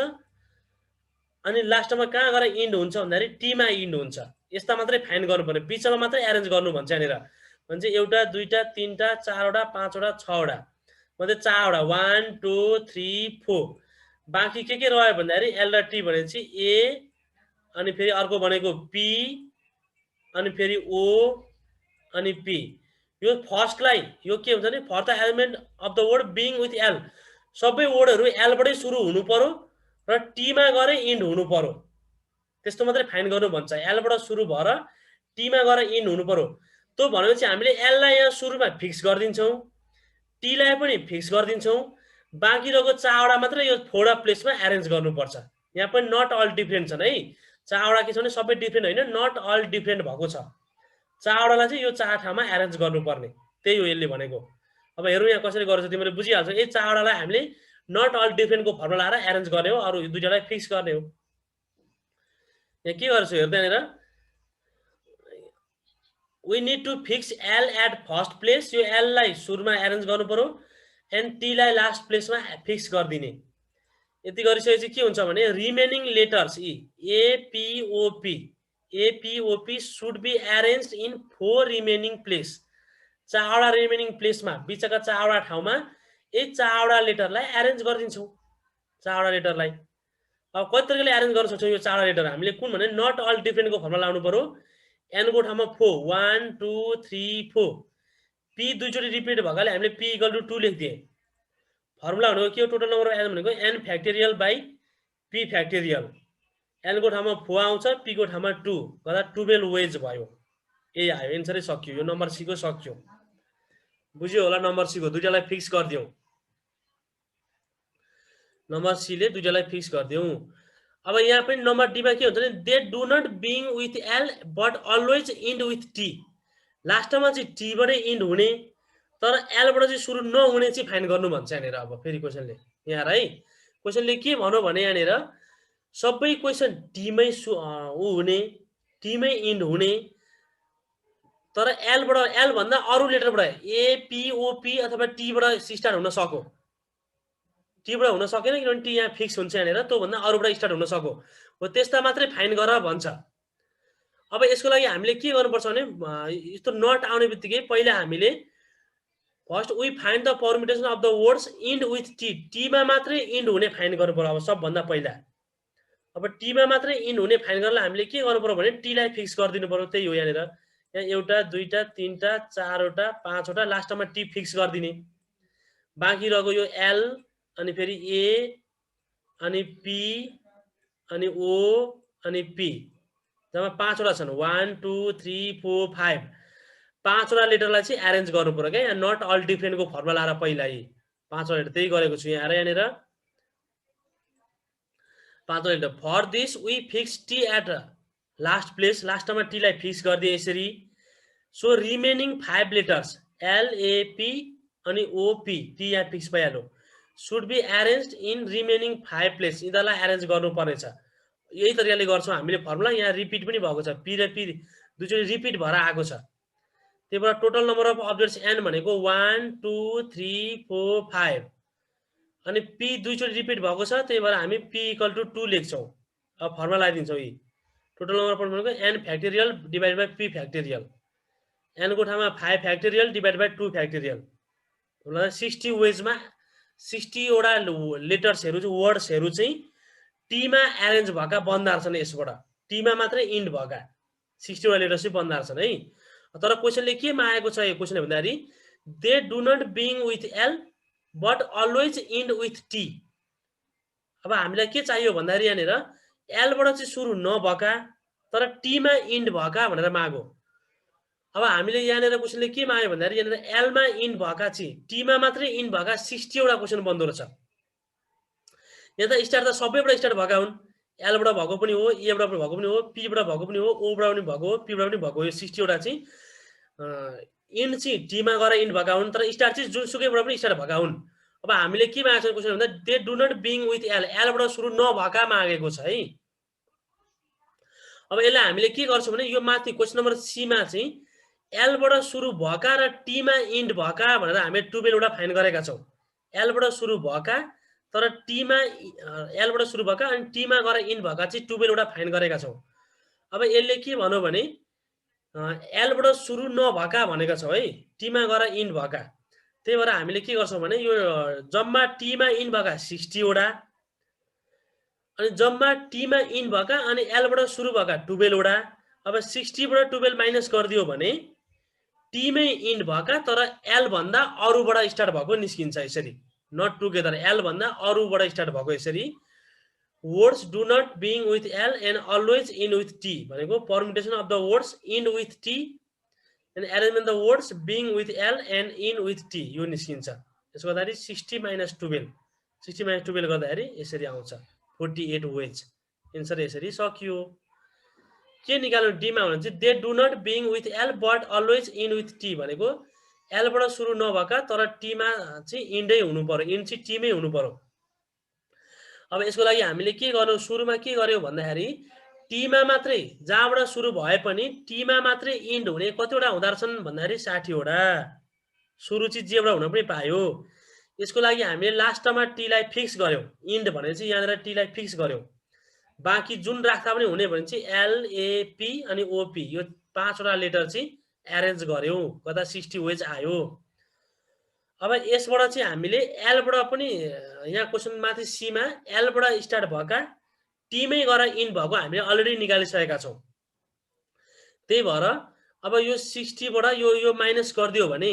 अनि लास्टमा कहाँ गएर इन्ड हुन्छ भन्दाखेरि टीमा इन्ड हुन्छ। यस्ता मात्रै फाइन गर्नुपर्ने, बिचमा मात्रै एरेन्ज गर्नु भन्छ यहाँनिर। भन्छ एउटा दुईटा तीनटा चारवटा पाँचवटा छवटा मध्ये चारवटा 1 2 3 4। बाँकी के रह्यो भन्दाखेरि एल र टी भनेपछि ए अनि फेरि अर्को भनेको पी अनि फेरि ओ अनि पी। यो फर्स्टलाई यो के हुन्छ भने for the element of the word begin with L. सबै वर्डहरू एलबाटै सुरु हुनु पर्यो र टीमा गएर इन्ड हुनु पर्यो, त्यस्तो मात्रै फाइन गर्नु भन्छ। एलबाट सुरु भएर टीमा गएर इन्ड हुनु पर्यो। त्यो भनेपछि हामीले एललाई यहाँ सुरुमा फिक्स गरिदिन्छौँ, टीलाई पनि फिक्स गरिदिन्छौँ, बाँकी रहेको चारवटा मात्रै यो फोरवटा प्लेसमा एरेन्ज गर्नुपर्छ। यहाँ पनि नट अल डिफ्रेन्ट छन् है, चारवटा के छ भने सबै डिफ्रेन्ट होइन, नट अल डिफ्रेन्ट भएको छ। चारवटालाई चाहिँ यो चार ठाउँमा एरेन्ज गर्नुपर्ने, त्यही हो यसले भनेको। अब हेरौँ यहाँ कसरी गर्छ, तिमीले बुझिहाल्छौ। यही चारवटालाई हामीले नट अल डिफ्रेन्टको फर्मुला लगाएर एरेन्ज गर्ने हो, अरू दुईटालाई फिक्स गर्ने हो। यहाँ के गर्छु हेर्दा यहाँनिर we need to fix L at first place. यो एललाई सुरुमा एरेन्ज गर्नु पर्यो एन्ड टीलाई लास्ट प्लेसमा फिक्स गरिदिने। यति गरिसकेपछि के हुन्छ भने remaining letters A P O P should be arrange in 4 remaining place. चारवटा रिमेनिङ प्लेसमा बिचका चारवटा ठाउँमा यही चारवटा लेटरलाई एरेन्ज गरिदिन्छौँ। चारवटा लेटरलाई अब कति तरिकाले एरेन्ज गर्न सक्छौँ यो चारवटा लेटर हामीले? कुन भने नट अल डिफ्रेन्टको फर्मुला लाउनु पर्यो। एनको ठाउँमा 4 1 2 3 4। पी दुईचोटि रिपिट भएकाले हामीले पी इक्वल टु 2 लेखिदिए। फर्मुला भनेको के हो? टोटल नम्बर अफ एन भनेको n factorial by P factorial. एनको ठाउँमा 4 आउँछ, पी को ठाउँमा 2 गर्दा 12 वेज भयो। यही आयो, एन्सरै सकियो। यो नम्बर सी को सक्यो। बुझ्यो होला? नम्बर सी को दुईटालाई फिक्स गरिदिउँ। नम्बर सी ले दुईटालाई फिक्स गरिदिउँ। अब यहाँ पनि नम्बर डी मा के हुन्छ भने they do not begin with L but always end with T. लास्टमा चाहिँ टी बाटै इन्ड हुने तर एलबाट चाहिँ सुरु नहुने चाहिँ फाइन गर्नु भन्छ यहाँनिर। अब फेरि क्वेसनले यहाँ है, क्वेसनले के भन्यो भने यहाँनिर सबै क्वेसन टीमै हुने, टीमै इन्ड हुने तर एलबाट, एल भन्दा अरू लेटरबाट एपिओपी अथवा टीबाट स्टार्ट हुन सक्यो। टीबाट हुन सकेन किनभने टी यहाँ फिक्स हुन्छ यहाँनिर, त्यो भन्दा अरूबाट स्टार्ट हुन सक्यो हो, त्यस्ता मात्रै फाइन गर भन्छ। अब यसको लागि हामीले के गर्नुपर्छ भने यस्तो नट आउने बित्तिकै पहिला हामीले first we find the permutation of the words end with T. टीमा मात्रै इन्ड हुने फाइन गर्नु पर्यो अब सबभन्दा पहिला। अब टीमा मात्रै इन्ड हुने फाइन गर्नलाई हामीले के गर्नु पर्यो भने टीलाई फिक्स गरिदिनु पर्यो। त्यही हो यहाँनिर, यहाँ एउटा दुईटा तीनटा चारवटा पाँचवटा लास्टमा टी फिक्स गरिदिने। बाँकी रहेको यो एल अनि फेरि ए अनि पी अनि ओ अनि पी जम्मा 5वटा छन्। 1 2 3 4 5 5वटा लेटरलाई चाहिँ एरेन्ज गर्नु पर्यो क्या। यहाँ नट अल डिफ्रेन्टको फर्मुला लगाएर पहिला 5वटा लेटर त्यही गरेको छु यहाँ। यहाँनिर 5वटा letter for this we fix T at last place. लास्टमा टीलाई फिक्स गरिदिए यसरी। सो रिमेनिङ 5 लेटर्स एलएपी अनि ओपी टी यहाँ फिक्स भइहाल्यो। Should be arrange in remaining 5 place. यिनीहरूलाई एरेन्ज गर्नुपर्नेछ। यही तरिकाले गर्छौँ हामीले फर्मुला। यहाँ रिपिट पनि भएको छ, पी र पी दुईचोटि रिपिट भएर आएको छ। त्यही भएर total number of objects an भनेको 1 2 3 4 5 अनि पी दुईचोटि रिपिट भएको छ, त्यही भएर हामी पी इक्वल टु 2 लेख्छौँ। अब फर्मुला लगाइदिन्छौँ। यी टोटल नम्बर अफ भनेको n factorial divide by P factorial. एनको ठाउँमा 5 फ्याक्टोरियल डिभाइड बाई 2 फ्याक्टोरियल। 60 वेजमा 60वटा लेटर्सहरू चाहिँ वर्ड्सहरू चाहिँ टीमा एरेन्ज भएका बन्दार छन्। यसबाट टीमा मात्रै इन्ड भएका 60वटा लेटर्स चाहिँ बन्दार छन् है। तर क्वेसनले केमा आएको छ यो क्वेसन भन्दाखेरि they do not begin with L but always end with T. अब हामीलाई के चाहियो भन्दाखेरि यहाँनिर एलबाट चाहिँ सुरु नभएका तर टीमा इन्ड भएका भनेर मागो। अब हामीले यहाँनिर क्वेसनले के माग्यो भन्दाखेरि यहाँनिर एलमा इन्ड भएका चाहिँ टीमा मात्रै इन्ड भएका 60 वटा क्वेसन बन्दो रहेछ। यहाँ त स्टार त सबैबाट स्टार्ट भएका हुन्, एलबाट भएको पनि हो, एबाट भएको पनि हो, पीबाट भएको पनि हो, ओबाट पनि भएको हो, पीबाट पनि भएको हो। यो 60 वटा चाहिँ इन्ड चाहिँ टीमा गएर इन्ड भएका हुन् तर स्टार चाहिँ जुनसुकैबाट पनि स्टार्ट भएका हुन्। अब हामीले के मागेको छ क्वेसन भन्दा they do not begin with L, एलबाट सुरु नभएका मागेको छ है। अब यसलाई हामीले के गर्छौँ भने यो माथि क्वेसन नम्बर सी मा चाहिँ एलबाट सुरु भएका र टीमा इन्ड भएका भनेर हामीले 12 वटा फाइन गरेका छौँ। एलबाट सुरु भएका तर टीमा एलबाट सुरु भएका अनि टीमा गएर इन्ड भएका चाहिँ 12 वटा फाइन गरेका छौँ। अब यसले के भन्यो भने एलबाट सुरु नभएका भनेका छौँ है, टीमा गएर इन्ड भएका। त्यही भएर हामीले के गर्छौँ भने यो जम्मा टीमा इन्ड भएका 60 वटा अनि जम्मा टीमा इन्ड भएका अनि एलबाट सुरु भएका 12 वटा। अब 60 बाट 12 माइनस गरिदियो भने टीमै इन्ड भएका तर एल भन्दा अरूबाट स्टार्ट भएको निस्किन्छ। यसरी नट टुगेदर, एल भन्दा अरूबाट स्टार्ट भएको यसरी। Words do not begin with L and always end with T भनेको permutation of the words end with T and arrangement the words begin with L and end with T यो निस्किन्छ। यसो गर्दाखेरि 60 - 12 60 - 12 गर्दाखेरि यसरी आउँछ 48 वेज। एन्सर यसरी सकियो। के निकाल्नु डीमा भने चाहिँ they do not begin with L but always end with T भनेको एलबाट सुरु नभएका तर टीमा चाहिँ इन्डै हुनु पर्यो, इन्ड चाहिँ टीमै हुनु पर्यो। अब यसको लागि हामीले के गर्नु सुरुमा के गर्यो भन्दाखेरि टीमा मात्रै जहाँबाट सुरु भए पनि टीमा मात्रै इन्ड हुने कतिवटा हुँदा रहेछन् भन्दाखेरि 60 वटा। सुरु चाहिँ जेबाट हुन पनि पायो। यसको लागि हामीले लास्टमा टीलाई फिक्स गर्यौँ, इन्ड भने चाहिँ यहाँनिर टीलाई फिक्स गर्यौँ। बाँकी जुन राख्दा पनि हुने भने चाहिँ एलएपी अनि ओपी यो 5 वटा लेटर चाहिँ एरेन्ज गर्यौँ गर्दा 60 वेज आयो। अब यसबाट चाहिँ हामीले एलबाट पनि यहाँ क्वेसन माथि सीमा एलबाट स्टार्ट भएका टीमै गएर इन्ड भएको हामीले अलरेडी निकालिसकेका छौँ। त्यही भएर अब यो 60 बाट यो माइनस गरिदियो भने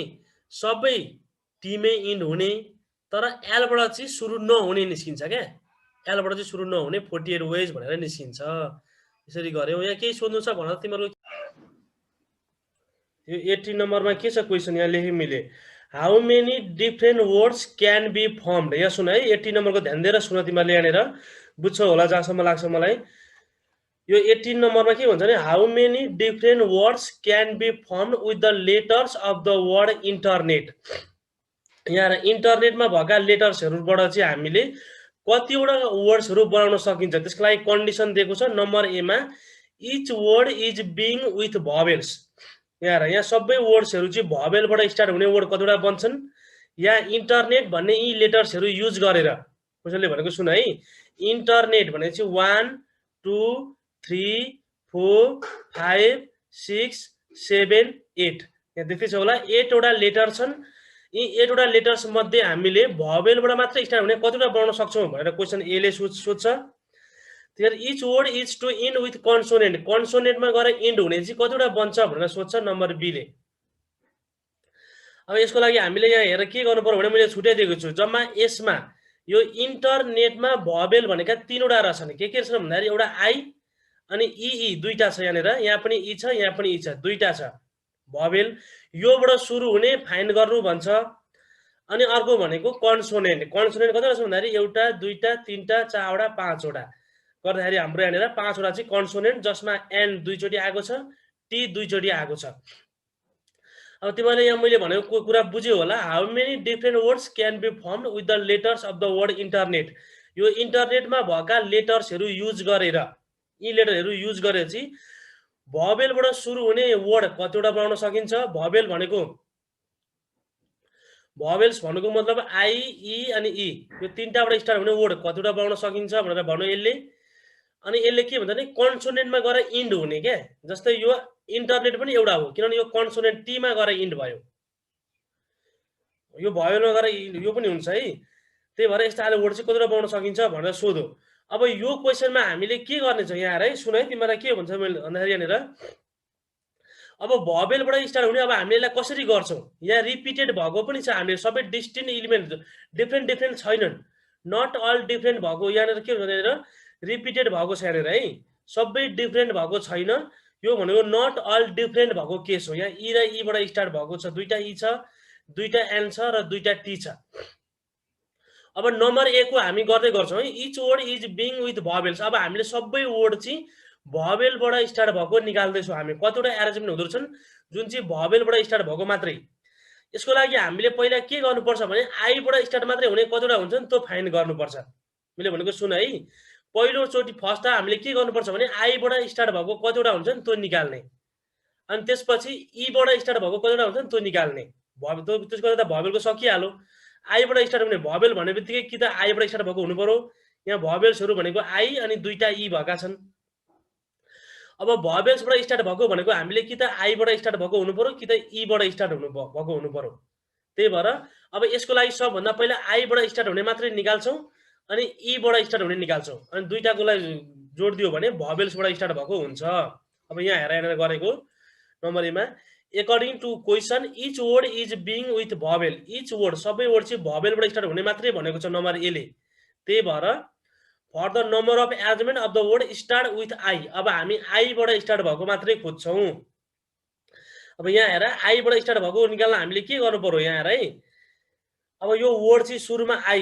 सबै टीमै इन्ड हुने तर एलबाट चाहिँ सुरु नहुने निस्किन्छ क्या। एलबाट चाहिँ सुरु नहुने 48 वेज भनेर निस्किन्छ। यसरी गर्यौँ। यहाँ केही सोध्नु छ भनेर तिम्रो यो 18 नम्बरमा के छ क्वेसन यहाँ लेखेँ मैले how many different words can be formed. यहाँ सुन है 18 नम्बरको ध्यान दिएर सुन तिमीहरूले यहाँनिर बुझ्छौ होला जहाँसम्म लाग्छ मलाई। यो 18 नम्बरमा के भन्छ भने how many different words can be formed with the letters of the word internet. यहाँ इन्टरनेटमा भएका लेटर्सहरूबाट चाहिँ हामीले कतिवटा वर्ड्सहरू बनाउन सकिन्छ त्यसको लागि कन्डिसन दिएको छ। नम्बर ए मा each word is begin with vowels. यहाँ सबै वर्ड्सहरू चाहिँ भवेलबाट स्टार्ट हुने वर्ड कतिवटा बन्छन्। यहाँ इन्टरनेट भन्ने यी लेटर्सहरू युज गरेर कसैले भनेको सुन है इन्टरनेट भने चाहिँ 1 2 3 4 5 6 7 8 यहाँ देख्दैछ होला 8 वटा लेटर छन्। यी 8 वटा लेटर्स मध्ये हामीले भवेलबाट मात्र स्टार्ट हुने कतिवटा बनाउन सक्छौँ भनेर क्वेसन ए ले सोध्छ। त्यही each word is to end with consonant, कन्सोनेन्टमा गएर इन्ड हुने चाहिँ कतिवटा बन्छ भनेर सोध्छ नम्बर बी ले। अब यसको लागि हामीले यहाँ हेरेर के गर्नु पर्यो भने मैले छुट्याइदिएको छु। जम्मा यसमा यो इन्टरनेटमा भवेल भनेका 3 वटा रहेछन्। के छन् भन्दाखेरि एउटा आई अनि ई दुईटा छ यहाँनिर, यहाँ पनि ई छ यहाँ पनि ई छ, दुईटा छ भवेल। योबाट सुरु हुने फाइन गर्नु भन्छ। अनि अर्को भनेको कन्सोनेन्ट, कन्सोनेन्ट कतिवटा छ भन्दाखेरि एउटा दुईटा तीनटा चारवटा पाँचवटा गर्दाखेरि हाम्रो यहाँनिर 5 वटा चाहिँ कन्सोनेन्ट जसमा एन 2 चोटि आएको छ टी 2 चोटि आएको छ। अब तिमीले यहाँ मैले भनेको कुरा बुझ्यौ होला। How many different words can be formed with the letters of the word internet. यो इन्टरनेटमा भएका लेटर्सहरू युज गरेर यी लेटरहरू युज गरेर चाहिँ भवेलबाट सुरु हुने वर्ड कतिवटा बनाउन सकिन्छ। भवेल भनेको भवेल्स भनेको मतलब आई ई अनि ई यो 3टाबाट स्टार्ट हुने वर्ड कतिवटा बनाउन सकिन्छ भनेर भन्यो यसले। अनि यसले के भन्छ भने कन्सोनेन्टमा गएर इन्ड हुने क्या। जस्तै यो इन्टरनेट पनि एउटा हो किनभने यो कन्सोनेन्ट टीमा गएर इन्ड भयो, यो भवेलमा गएर यो पनि हुन्छ है। त्यही भएर यस्तो खाले वर्ड चाहिँ कतिवटा बनाउन सकिन्छ भनेर सोधो। अब यो क्वेसनमा हामीले के गर्ने छ यहाँ है सुन है तिमीलाई के भन्छ मैले भन्दाखेरि यहाँनिर अब भवेलबाट स्टार्ट हुने अब हामीले यसलाई कसरी गर्छौँ यहाँ रिपिटेड भएको पनि छ हामीले सबै डिस्टिन्ट एलिमेन्ट डिफ्रेन्ट छैनन् नट अल डिफ्रेन्ट भएको यहाँनिर के हुन्छ यहाँनिर रिपिटेड भएको छ यहाँनिर है सबै डिफ्रेन्ट भएको छैन यो भनेको नट अल डिफ्रेन्ट भएको केस हो यहाँ ई र ईबाट स्टार्ट भएको छ दुईटा ई छ दुईटा एन छ र दुईटा टी छ अब नम्बर ए को हामी गर्दै गर्छौँ है each word is begin with vowels अब हामीले सबै वर्ड चाहिँ भवेलबाट स्टार्ट भएको निकाल्दैछौँ हामी कतिवटा एरेन्जमेन्ट हुँदो रहेछन् जुन चाहिँ भवेलबाट स्टार्ट भएको मात्रै यसको लागि हामीले पहिला के गर्नुपर्छ भने आईबाट स्टार्ट मात्रै हुने कतिवटा हुन्छ नि त्यो फाइन्ड गर्नुपर्छ मैले भनेको सुन है पहिलोचोटि फर्स्ट हामीले के गर्नुपर्छ भने आईबाट स्टार्ट भएको कतिवटा हुन्छ नि त्यो निकाल्ने अनि त्यसपछि ईबाट स्टार्ट भएको कतिवटा हुन्छ नि त्यो निकाल्ने त्यसको त भवेलको सकिहाल्यो आईबाट स्टार्ट हुने भवेल भन्ने बित्तिकै कि त आईबाट स्टार्ट भएको हुनु पर्यो यहाँ भवेल्सहरू भनेको आई अनि दुईटा ई भएका छन् अब भवेल्सबाट स्टार्ट भएको भनेको हामीले कि त आईबाट स्टार्ट भएको हुनु पर्यो कि त ईबाट स्टार्ट भएको हुनु पर्यो त्यही भएर अब यसको लागि सबभन्दा पहिला आईबाट स्टार्ट हुने मात्रै निकाल्छौँ अनि ईबाट स्टार्ट हुने निकाल्छौँ अनि दुईटाको लागि जोड दियो भने भवेल्सबाट स्टार्ट भएको हुन्छ अब यहाँ हेरेर गरेको नम्बर एमा according to question each word is being with vowel each word सबै वर्ड चाहिँ भवेलबाट स्टार्ट हुने मात्रै भनेको छ नम्बर ए ले त्यही भएर for the number of arrangement of the word start with I अब हामी I बाट स्टार्ट भएको मात्रै खोज्छौँ अब यहाँ हेर I बाट स्टार्ट भएको निकाल्न हामीले के गर्नु पर्यो यहाँ हेर है अब यो वर्ड चाहिँ सुरुमा I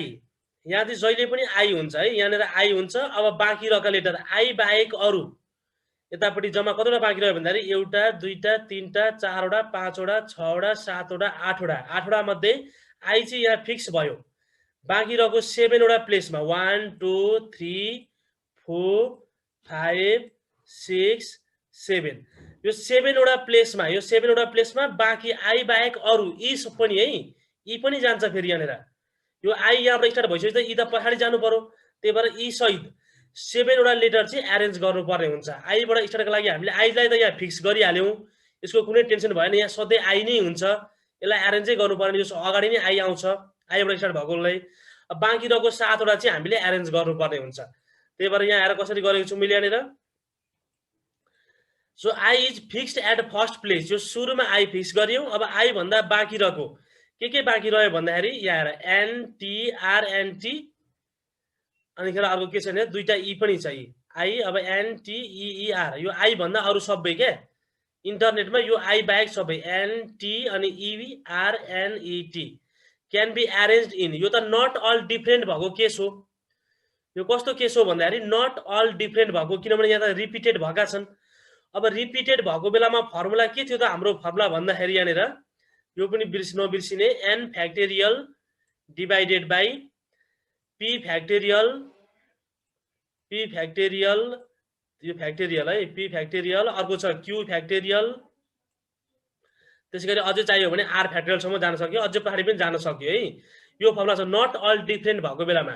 यहाँ चाहिँ जहिले पनि I हुन्छ है यहाँनिर I हुन्छ अब बाँकी रहेका लेटर I बाहेक अरु यतापट्टि जम्मा कतिवटा बाँकी रह्यो भन्दाखेरि एउटा दुईटा तीनटा चारवटा पाँचवटा छवटा सातवटा आठवटा मध्ये आई चाहिँ यहाँ फिक्स भयो बाँकी रहेको 7 वटा प्लेसमा 1 2 3 4 5 6 7 यो 7 वटा प्लेसमा बाँकी आई बाहेक अरु ई पनि है ई पनि जान्छ फेरि यहाँनिर यो आई यहाँबाट स्टार्ट भइसक्यो त ई त पछाडि जानु पर्यो त्यही भएर ई सहित 7 वटा लेटर चाहिँ एरेन्ज गर्नुपर्ने हुन्छ आईबाट स्टार्टको लागि हामीले आईलाई त यहाँ फिक्स गरिहाल्यौँ यसको कुनै टेन्सन भएन यहाँ सधैँ आई नै हुन्छ यसलाई एरेन्जै गर्नुपर्ने यो अगाडि नै आई आउँछ आईबाट स्टार्ट भएकोलाई अब बाँकी रहेको 7 वटा चाहिँ हामीले एरेन्ज गर्नुपर्ने हुन्छ त्यही भएर यहाँ आएर कसरी गरेको छु मैले यहाँनिर so I is fixed at first place यो सुरुमा आई फिक्स गर्यौँ अब आई भन्दा बाँकी रहेको के बाँकी रह्यो भन्दाखेरि यहाँ हेर एनटीआरएनटी अनि खेर अर्को के छ भने दुईटा ई पनि छ आई अब एनटीईआर यो आई भन्दा अरु सबै के इन्टरनेटमा यो आई बाहेक सबै एनटी अनि ईआरएनईटी क्यान बी एरेन्ज्ड इन यो त नट अल डिफरेन्ट भएको केस हो यो कस्तो केस हो भन्दाखेरि नट अल डिफरेन्ट भएको किनभने यहाँ त रिपिटेड भएका छन् अब रिपिटेड भएको बेलामा फर्मुला के थियो त हाम्रो फर्मुला भन्दाखेरि यहाँनिर यो पनि नबिर्सिने n factorial divided by P factorial यो फ्याक्टोरियल है पी फ्याक्टोरियल अर्को छ क्यू फ्याक्टोरियल त्यसैगरी अझै चाहियो भने आर फ्याक्टोरियलसम्म जान सक्यो अझै पछाडि पनि जान सक्यो है यो फर्मुला छ नट अल डिफरेन्ट भएको बेलामा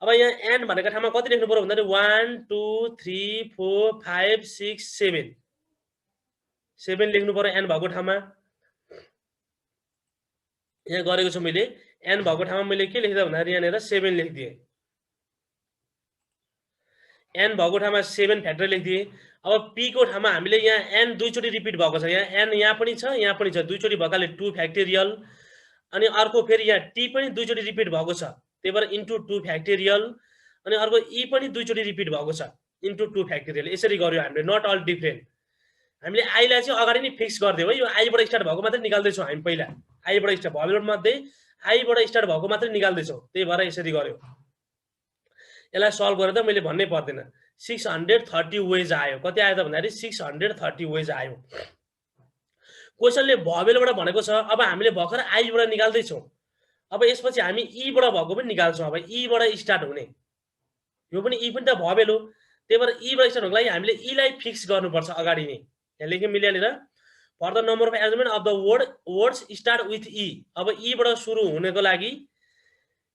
अब यहाँ एन भनेको ठाउँमा कति लेख्नु पर्यो भन्दाखेरि 1 2 3 4 5 6 7 लेख्नु पर्यो एन भएको ठाउँमा यहाँ गरेको छु मैले एन भएको ठाउँमा मैले के लेख्दा भन्दाखेरि यहाँनिर 7 लेखिदिएँ एन भएको ठाउँमा 7 फ्याक्टर लेखिदिएँ अब पी को ठाउँमा हामीले यहाँ एन दुईचोटि रिपिट भएको छ यहाँ एन यहाँ पनि छ दुईचोटि भएकाले 2 फ्याक्टोरियल अनि अर्को फेरि यहाँ टी पनि दुईचोटि रिपिट भएको छ त्यही भएर इन्टु 2 फ्याक्टोरियल अनि अर्को ई पनि दुईचोटि रिपिट भएको छ इन्टु 2 फ्याक्टोरियल यसरी गर्यो हामीले नट अल डिफरेन्ट हामीले आईलाई चाहिँ अगाडि नै फिक्स गरिदियो है यो आईबाट स्टार्ट भएको मात्रै निकाल्दैछौँ हामी पहिला आईबाट स्टार्ट भवेल मध्ये आईबाट स्टार्ट भएको मात्रै निकाल्दैछौँ त्यही भएर यसरी गर्यो यसलाई सल्भ गरेर त मैले भन्नै पर्दैन 630 वेज आयो कति आयो त भन्दाखेरि 630 वेज आयो क्वेसनले भवेलबाट भनेको छ अब हामीले भर्खर आईबाट निकाल्दैछौँ अब यसपछि हामी ईबाट भएको पनि निकाल्छौँ अब ईबाट स्टार्ट हुने यो पनि ई पनि त भवेल हो त्यही भएर ईबाट स्टार्ट हुनको लागि हामीले ईलाई फिक्स गर्नुपर्छ अगाडि नै यहाँ लेख्यौँ मैले यहाँनिर for the number of arrangement of the words start with E अब ईबाट सुरु हुनको लागि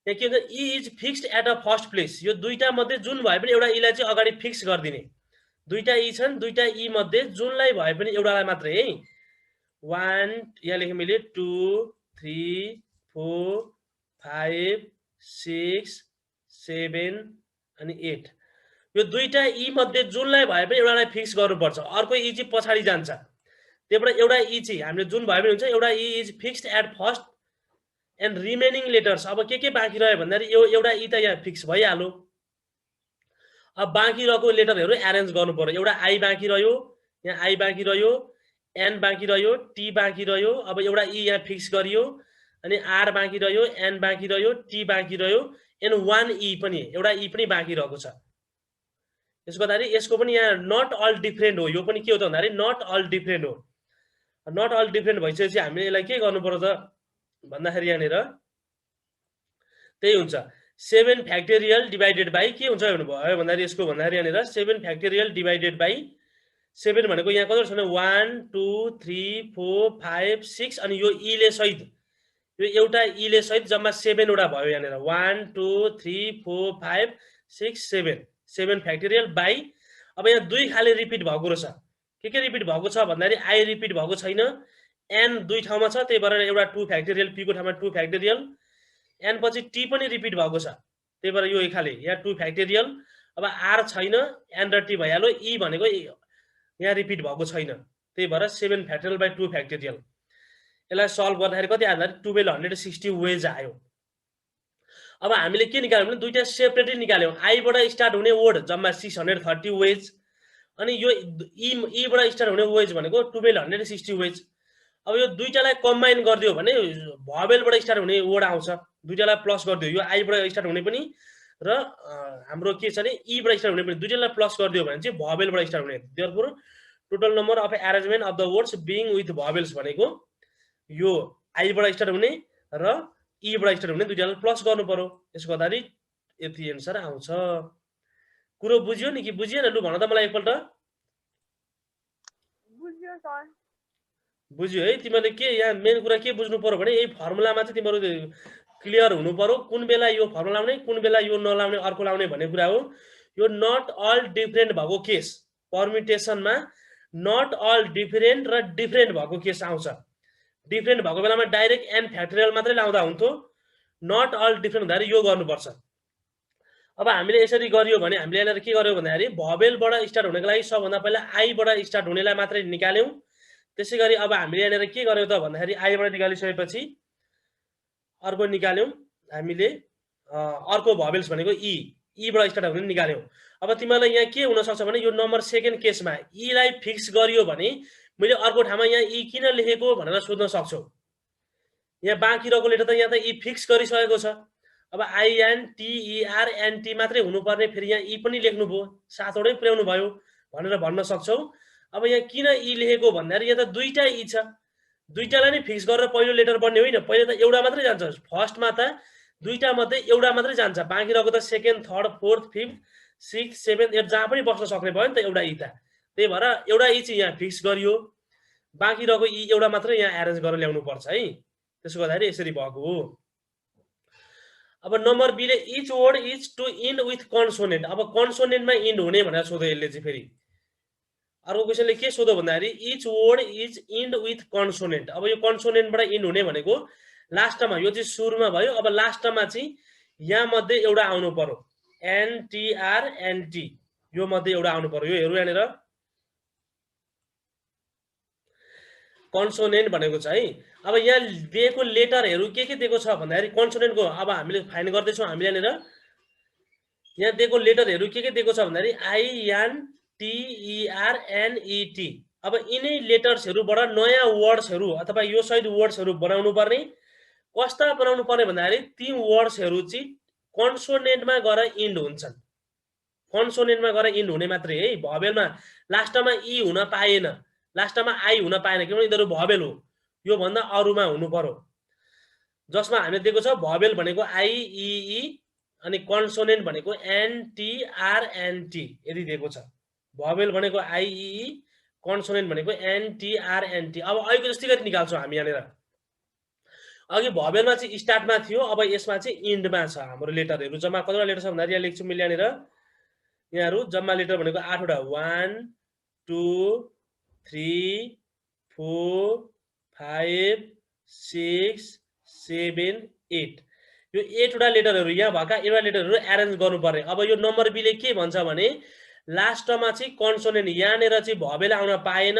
यहाँ के हुन्छ E is fixed at a first place यो दुईटा मध्ये जुन भए पनि एउटा ईलाई चाहिँ अगाडि फिक्स गरिदिने दुईटा ई छन् दुईटा ई मध्ये जुनलाई भए पनि एउटालाई मात्रै है 1 यहाँ लेखेँ मैले 2 3 4 5 6 7 अनि 8 यो दुईटा ई मध्ये जुनलाई भए पनि एउटालाई फिक्स गर्नुपर्छ अर्को ई चाहिँ पछाडि जान्छ त्यहीबाट एउटा ई चाहिँ हामीले जुन भयो भने हुन्छ एउटा E is fixed at first and remaining letters. अब के बाँकी रह्यो भन्दाखेरि यो एउटा ई त यहाँ फिक्स भइहाल्यो। अब बाँकी रहेको लेटरहरू एरेन्ज गर्नु पर्यो। एउटा आई बाँकी रह्यो, यहाँ आई बाँकी रह्यो, एन बाँकी रह्यो, टी बाँकी रह्यो। अब एउटा ई यहाँ फिक्स गरियो, अनि आर बाँकी रह्यो, एन बाँकी रह्यो, टी बाँकी रह्यो, एन 1 ई पनि एउटा ई पनि बाँकी रहेको छ। यसको भन्दाखेरि यसको पनि यहाँ नट अल डिफरेन्ट हो। यो पनि के हो त भन्दाखेरि नट अल डिफरेन्ट हो। नट अल डिफरेन्ट भइसकेपछि हामीले यसलाई के गर्नु पर्यो त भन्दाखेरि यहाँनिर त्यही हुन्छ 7 फ्याक्टोरियल डिभाइडेड बाई के हुन्छ भयो भन्दाखेरि यसको भन्दाखेरि यहाँनिर 7 फ्याक्टोरियल डिभाइडेड बाई 7 भनेको यहाँ कति छ भने 1 2 3 4 5 6 अनि यो ई ले सहित यो एउटा ई ले सहित जम्मा 7 वटा भयो यहाँनिर 1 2 3 4 5 6 7 7 फ्याक्टोरियल बाई। अब यहाँ दुई खाले रिपिट भएको रहेछ। के रिपिट भएको छ भन्दाखेरि आई रिपिट भएको छैन, एन दुई ठाउँमा छ, त्यही भएर एउटा 2 फ्याक्टोरियल पी को ठाउँमा 2 फ्याक्टोरियल, एन पछि टी पनि रिपिट भएको छ, त्यही भएर यो खाले यहाँ 2 फ्याक्टोरियल। अब आर छैन, एन र टी भइहाल्यो, ई भनेको यहाँ रिपिट भएको छैन, त्यही भएर 7 फ्याक्टोरियल बाई 2 फ्याक्टोरियल। यसलाई सल्भ गर्दाखेरि कति आयो भन्दाखेरि 1260 वेज आयो। अब हामीले के निकाल्यौँ भने दुईटा सेपरेटली निकाल्यौँ। आईबाट स्टार्ट हुने वर्ड जम्मा 630 वेज, अनि यो ईबाट स्टार्ट हुने वेज भनेको 1260 वेज। अब यो दुईटालाई कम्बाइन गरिदियो भने भवेलबाट स्टार्ट हुने वर्ड आउँछ, दुईटालाई प्लस गरिदियो। यो आईबाट स्टार्ट हुने पनि र हाम्रो के छ भने ईबाट स्टार्ट हुने पनि दुईटालाई प्लस गरिदियो भने चाहिँ भवेलबाट स्टार्ट हुने। Therefore total number of arrangement of the words begin with vowels भनेको यो आईबाट स्टार्ट हुने र ईबाट स्टार्ट हुने दुईटालाई प्लस गर्नु पर्यो। यसको गर्दाखेरि यति एन्सर आउँछ। कुरो बुझ्यो नि कि बुझिएन? लु भन त मलाई एकपल्ट। बुझ्यो सर। बुझ्यो है? तिमीले के यहाँ मेन कुरा के बुझ्नु पर्यो भने यही फर्मुलामा चाहिँ तिमीहरू क्लियर हुनु पर्यो। कुन बेला यो फर्मुला लाउने, कुन बेला यो नलाउने, अर्को लाउने भन्ने कुरा हो। यो नट अल डिफरेन्ट भएको केस परम्युटेसनमा नट अल डिफरेन्ट र डिफरेन्ट भएको केस आउँछ। डिफरेन्ट भएको बेलामा डाइरेक्ट एन फ्याक्टोरियल मात्रै लाउँदा हुन्थ्यो। नट अल डिफरेन्ट हुँदाखेरि यो गर्नुपर्छ। अब हामीले यसरी गरियो भने हामीले यहाँनिर के गर्यो भन्दाखेरि भवेलबाट स्टार्ट हुनको लागि सबभन्दा पहिला आईबाट स्टार्ट हुनेलाई मात्रै निकाल्यौँ। त्यसै गरी अब हामीले यहाँनिर के गर्यौँ त भन्दाखेरि आईबाट निकालिसकेपछि अर्को निकाल्यौँ हामीले, अर्को भवेल्स भनेको ईबाट स्टार्ट हुने निकाल्यौँ। अब तिमीलाई यहाँ के हुनसक्छ भने यो नम्बर सेकेन्ड केसमा ईलाई फिक्स गरियो भने मैले अर्को ठाउँमा यहाँ ई किन लेखेको भनेर सोध्न सक्छौ। यहाँ बाँकी रहेको लेटर त यहाँ त ई फिक्स गरिसकेको छ। अब INTERNT मात्रै हुनुपर्ने, फेरि यहाँ ई पनि लेख्नुभयो, सातवटै पुर्याउनु भयो भनेर भन्न सक्छौ। अब यहाँ किन ई लेखेको भन्दाखेरि यहाँ त दुईटा ई छ, दुईटालाई नै फिक्स गरेर पहिलो लेटर बन्ने होइन, पहिले त एउटा मात्रै जान्छ। फर्स्टमा त दुईटा मध्ये एउटा मात्रै जान्छ, बाँकी रहेको त second third fourth fifth sixth seventh eight जहाँ पनि बस्न सक्ने भयो नि त एउटा ई त। त्यही भएर एउटा ई चाहिँ यहाँ फिक्स गरियो, बाँकी रहेको ई एउटा मात्रै यहाँ एरेन्ज गरेर ल्याउनु पर्छ है। त्यसो गर्दाखेरि यसरी भएको हो। अब नम्बर बी ले each word is to end with consonant. अब कन्सोनेन्टमा इन्ड हुने भनेर सोध्यो यसले चाहिँ। फेरि अर्को क्वेसनले के सोध्यो भन्दाखेरि each word is end with consonant. अब यो कन्सोनेन्टबाट इन्ड हुने भनेको लास्टमा, यो चाहिँ सुरुमा भयो, अब लास्टमा चाहिँ यहाँ मध्ये एउटा आउनु पर्यो, NTRNT यो मध्ये एउटा आउनु पर्यो। यो हेरौँ यहाँनिर कन्सोनेन्ट भनेको छ है। अब यहाँ दिएको लेटरहरू के दिएको छ भन्दाखेरि कन्सोनेन्टको अब हामीले फाइन गर्दैछौँ। हामीले यहाँनिर यहाँ दिएको लेटरहरू के दिएको छ भन्दाखेरि INTERNET। अब यिनै लेटर्सहरूबाट नयाँ वर्ड्सहरू अथवा यो सहित वर्ड्सहरू बनाउनु पर्ने। कस्ता बनाउनु पर्ने भन्दाखेरि ती वर्ड्सहरू चाहिँ कन्सोनेन्टमा गएर इन्ड हुन्छन्। कन्सोनेन्टमा गएर इन्ड हुने मात्रै है। भवेलमा लास्टमा ई हुन पाएन, लास्टमा आई हुन पाएन, किनभने यिनीहरू भवेल हो। यो भन्दा अरूमा हुनु पर्यो। जसमा हामीले दिएको छ भवेल भनेको IEE अनि कन्सोनेन्ट भनेको NTRNT यदि दिएको छ। भवेल भनेको IEE, कन्सोनेन्ट भनेको NTRNT। अब अहिलेको जस्तै गरी निकाल्छौँ हामी यहाँनिर। अघि भवेलमा चाहिँ स्टार्टमा थियो, अब यसमा चाहिँ इन्डमा छ हाम्रो लेटरहरू। जम्मा कतिवटा लेटर छ भन्दाखेरि यहाँ लेख्छु मैले यहाँनिर, यहाँहरू जम्मा लेटर भनेको 8 वटा 1 2 3 4 5 6 7 8 यो 8 वटा लेटरहरू यहाँ भएका 8 वटा लेटरहरू एरेन्ज गर्नुपर्ने। अब यो नम्बर बीले के भन्छ भने लास्टमा चाहिँ कन्सोनेन्ट, यहाँनिर चाहिँ भवेल आउन पाएन,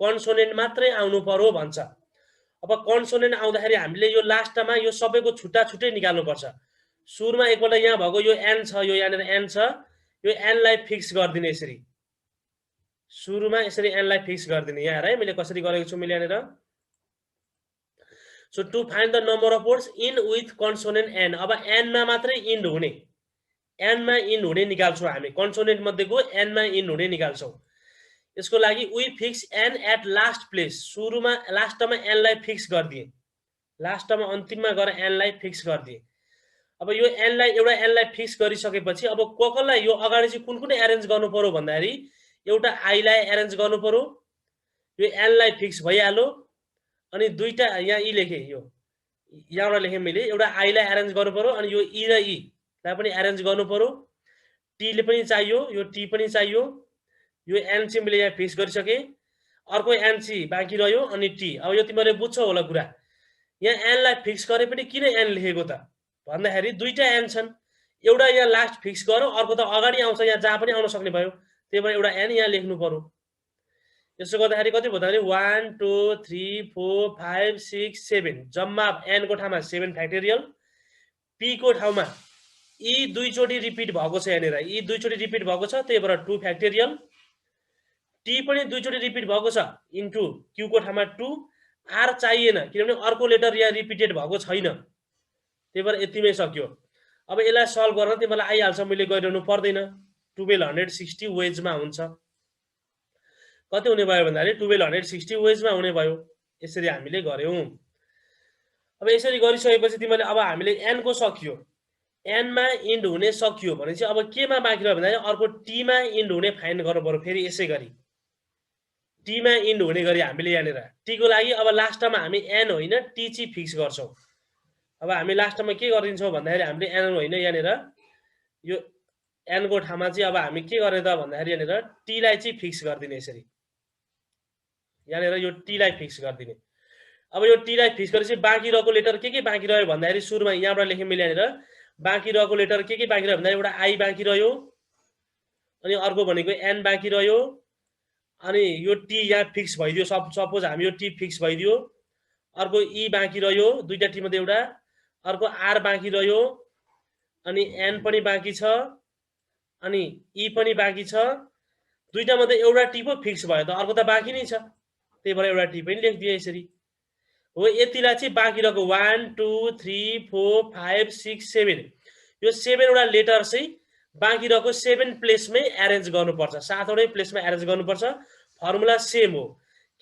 कन्सोनेन्ट मात्रै आउनु पर्यो भन्छ। अब कन्सोनेन्ट आउँदाखेरि हामीले यो लास्टमा यो सबैको छुट्टा छुट्टै निकाल्नु पर्छ। सुरुमा एकपल्ट यहाँ भएको यो एन छ, यो यहाँनिर एन छ, यो एनलाई फिक्स गरिदिने यसरी। सुरुमा यसरी एनलाई फिक्स गरिदिने यहाँ है, मैले कसरी गरेको छु मैले यहाँनिर। So to find the number of words end with consonant N. अब एनमा मात्रै इन्ड हुने, एनमा इन्ड हुने निकाल्छौँ हामी, कन्सोनेन्ट मध्येको एनमा इन्ड हुने निकाल्छौँ। यसको लागि we fix N at last place. सुरुमा लास्टमा एनलाई फिक्स गरिदिए, लास्टमा अन्तिममा गएर एनलाई फिक्स गरिदिए। अब यो एनलाई एउटा एनलाई फिक्स गरिसकेपछि अब कसलाई यो अगाडि चाहिँ कुन कुन एरेन्ज गर्नु पर्यो भन्दाखेरि एउटा आईलाई एरेन्ज गर्नु पर्यो, यो एनलाई फिक्स भइहाल्यो, अनि दुईटा यहाँ ई लेखेँ, यो यहाँबाट लेखेँ मैले, एउटा आईलाई एरेन्ज गर्नु पर्यो, अनि यो ई र ईलाई पनि एरेन्ज गर्नु पर्यो, टीले पनि चाहियो, यो टी पनि चाहियो, यो एन चाहिँ मैले यहाँ फिक्स गरिसकेँ, अर्को एन चाहिँ बाँकी रह्यो, अनि टी। अब यो तिमीहरूले बुझ्छौ होला कुरा। यहाँ एनलाई फिक्स गरे पनि किन एन लेखेको त भन्दाखेरि दुईटा एन छन्, एउटा यहाँ लास्ट फिक्स गरौ, अर्को त अगाडि आउँछ, यहाँ जहाँ पनि आउन सक्ने भयो, त्यही भएर एउटा एन यहाँ लेख्नु पर्यो। यसो गर्दाखेरि कति भयो त 1 2 3 4 5 6 7 जम्मा एन को ठाउँमा 7 फ्याक्टोरियल, पी को ठाउँमा ई दुईचोटि रिपिट भएको छ, यहाँनिर ई दुईचोटि रिपिट भएको छ, त्यही भएर 2 फ्याक्टोरियल, टी पनि दुईचोटि रिपिट भएको छ इन्टु क्यू को ठाउँमा 2, आर चाहिएन किनभने अर्को लेटर यहाँ रिपिटेड भएको छैन, त्यही भएर यतिमै सक्यो। अब यसलाई सल्भ गर्न तिमीलाई आइहाल्छ, मैले गरिरहनु पर्दैन। 1260 वेजमा हुन्छ, कति हुने भयो भन्दाखेरि 1260 वेजमा हुने भयो। यसरी हामीले गर्यौं। अब यसरी गरिसकेपछि तिमीले अब हामीले एन को सकियो, एनमा इन्ड हुने सकियो भनेपछि अब केमा बाँकी रह्यो भन्दाखेरि अर्को टीमा इन्ड हुने फाइन्ड गर्नु पर्यो। फेरि यसै गरी टीमा इन्ड हुने गरी हामीले यहाँनिर टी को लागि अब लास्टमा हामी एन होइन टी चाहिँ फिक्स गर्छौं। अब हामी लास्टमा के गरिदिन्छौँ भन्दाखेरि हामीले एन होइन यहाँनिर यो एन को ठाउँमा चाहिँ अब हामी के गर्ने त भन्दाखेरि यहाँनिर टीलाई चाहिँ फिक्स गरिदिने, यसरी यहाँनिर यो टीलाई फिक्स गरिदिने। अब यो टीलाई फिक्स गरेपछि बाँकी रहेको लेटर के बाँकी रह्यो भन्दाखेरि सुरुमा यहाँबाट लेखेँ मैले यहाँनिर बाँकी रहेको लेटर के बाँकी रह्यो भन्दाखेरि एउटा आई बाँकी रह्यो, अनि अर्को भनेको एन बाँकी रह्यो, अनि यो टी यहाँ फिक्स भइदियो, सपोज हामी यो टी फिक्स भइदियो, अर्को ई बाँकी रह्यो दुईटा टी मध्ये एउटा, अर्को आर बाँकी रह्यो, अनि एन पनि बाँकी छ, अनि ई पनि बाँकी छ, दुईटा मध्ये एउटा टी पो फिक्स भयो त अर्को त बाँकी नै छ, त्यही भएर एउटा टी पनि लेखिदिए यसरी। हो यतिलाई चाहिँ बाँकी रहेको 1 2 3 4 5 6 7 यो 7 वटा लेटर चाहिँ बाँकी रहेको 7 प्लेसमै एरेन्ज गर्नुपर्छ, 7 वटै प्लेसमा एरेन्ज गर्नुपर्छ। फर्मुला सेम हो,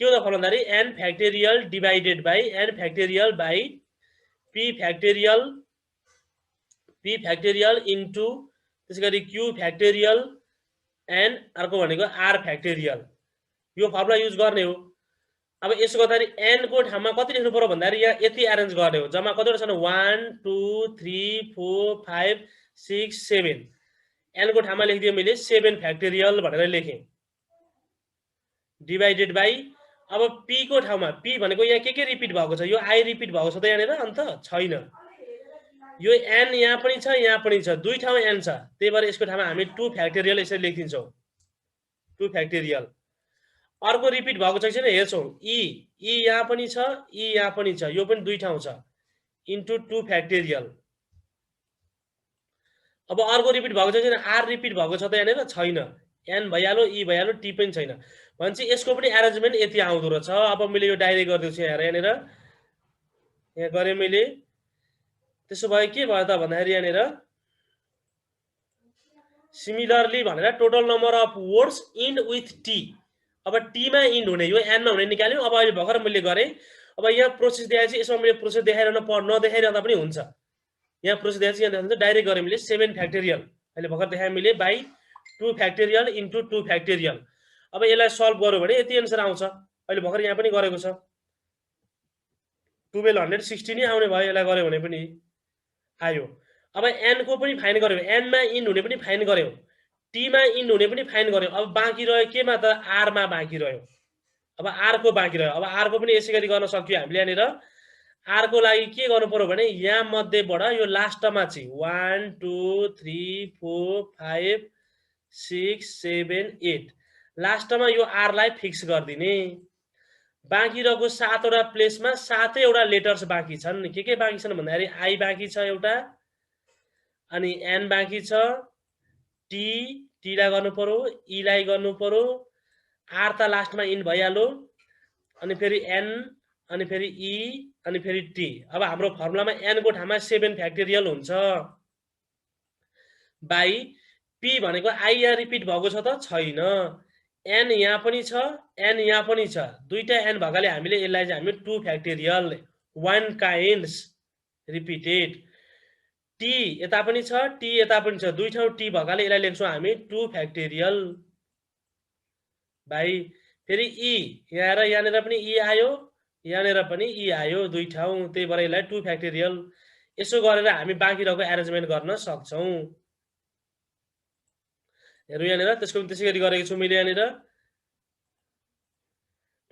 के हो त फर्मुला भन्दाखेरि n factorial divided by n factorial by P factorial into त्यसैगरी क्यू फ्याक्टोरियल एन अर्को भनेको आर फ्याक्टोरियल, यो फर्मुला युज गर्ने हो। अब यसो गर्दाखेरि एन को ठाउँमा कति लेख्नु पर्यो भन्दाखेरि यहाँ यति एरेन्ज गर्ने हो, जम्मा कतिवटा छन् 1 2 3 4 5 6 7, एन को ठाउँमा लेखिदिएँ मैले 7 फ्याक्टोरियल भनेर लेखेँ, डिभाइडेड बाई अब पी को ठाउँमा पी भनेको यहाँ के रिपिट भएको छ, यो आई रिपिट भएको छ त यहाँनिर अन्त छैन, यो एन यहाँ पनि छ यहाँ पनि छ, दुई ठाउँ एन छ, त्यही भएर यसको ठाउँमा हामी 2 फ्याक्टोरियल यसरी लेखिदिन्छौँ, 2 फ्याक्टोरियल। अर्को रिपिट भएको छैन हेर्छौँ, ई यहाँ पनि छ ई यहाँ पनि छ, यो पनि दुई ठाउँ छ, इन्टु 2 फ्याक्टोरियल। अब अर्को रिपिट भएको छैन, आर रिपिट भएको छ त यहाँनिर छैन, एन भइहाल्यो ई भइहाल्यो टी पनि छैन भनेपछि यसको पनि एरेन्जमेन्ट यति आउँदो रहेछ। अब मैले यो डाइरेक्ट गरिदिन्छु यहाँनिर, यहाँ गरेँ मैले। त्यसो भए के भयो त भन्दाखेरि यहाँनिर सिमिलरली भनेर total number of words end with T, अब टीमा इन्ड हुने यो एनमा हुने निकाल्यौँ। अब अहिले भर्खर मैले गरेँ, अब यहाँ प्रोसेस देखाएपछि यसमा मैले प्रोसेस देखाइरहन नदेखाइरहँदा पनि हुन्छ, यहाँ प्रोसेस देखाएपछि यहाँ देखाउँछ डाइरेक्ट गरेँ मैले 7 फ्याक्टोरियल, अहिले भर्खर देखाएँ मैले बाई 2 फ्याक्टोरियल इन्टु 2 फ्याक्टोरियल। अब यसलाई सल्भ गर्यो भने यति एन्सर आउँछ, अहिले भर्खर यहाँ पनि गरेको छ 1260 नै आउने भयो, यसलाई गर्यो भने पनि आयो। अब एन को पनि फाइन गर्यो, एनमा इन्ड हुने पनि फाइन गर्यो, टीमा इन्ड हुने पनि फाइन गर्यो। अब बाँकी रह्यो केमा त आरमा बाँकी रह्यो, अब आर को बाँकी रह्यो। अब आर को पनि यसै गरी गर्न सक्यो हामीले यहाँनिर। आर को लागि के गर्नु पर्यो भने यहाँ मध्येबाट यो लास्टमा चाहिँ 1 2 3 4 5 6 7 8 लास्टमा यो आर लाई फिक्स गरिदिने, बाँकी रहेको 7 वटा प्लेसमा 7 वटा लेटर्स बाँकी छन्। के बाँकी छन् भन्दाखेरि आई बाँकी छ एउटा, अनि एन बाँकी छ, टी लाई गर्नु पर्यो, ई लाई गर्नु पर्यो, आर त लास्टमा इन भइहाल्यो, अनि फेरि एन, अनि फेरि ई, अनि फेरि टी। अब हाम्रो फर्मुलामा एन को ठाउँमा 7 फ्याक्टोरियल हुन्छ बाई पी भनेको आई यहाँ रिपिट भएको छ त छैन, एन यहाँ पनि छ, एन यहाँ पनि छ, दुईटा एन भएकाले हामीले यसलाई चाहिँ हामी 2 फ्याक्टोरियल 1 काइन्ड्स रिपिटेड। टी यता पनि छ, टी यता पनि छ, दुई ठाउँ टी भएकाले यसलाई लेख्छौँ हामी 2 फ्याक्टोरियल बाई फेरि ई, यहाँ र यहाँनिर पनि ई आयो, यहाँनिर पनि ई आयो, दुई ठाउँ, त्यही भएर यसलाई 2 फ्याक्टोरियल। यसो गरेर हामी बाँकी रहेको एरेन्जमेन्ट गर्न सक्छौँ। हेरौँ यहाँनिर, त्यसको पनि त्यसै गरी गरेको छु मैले यहाँनिर।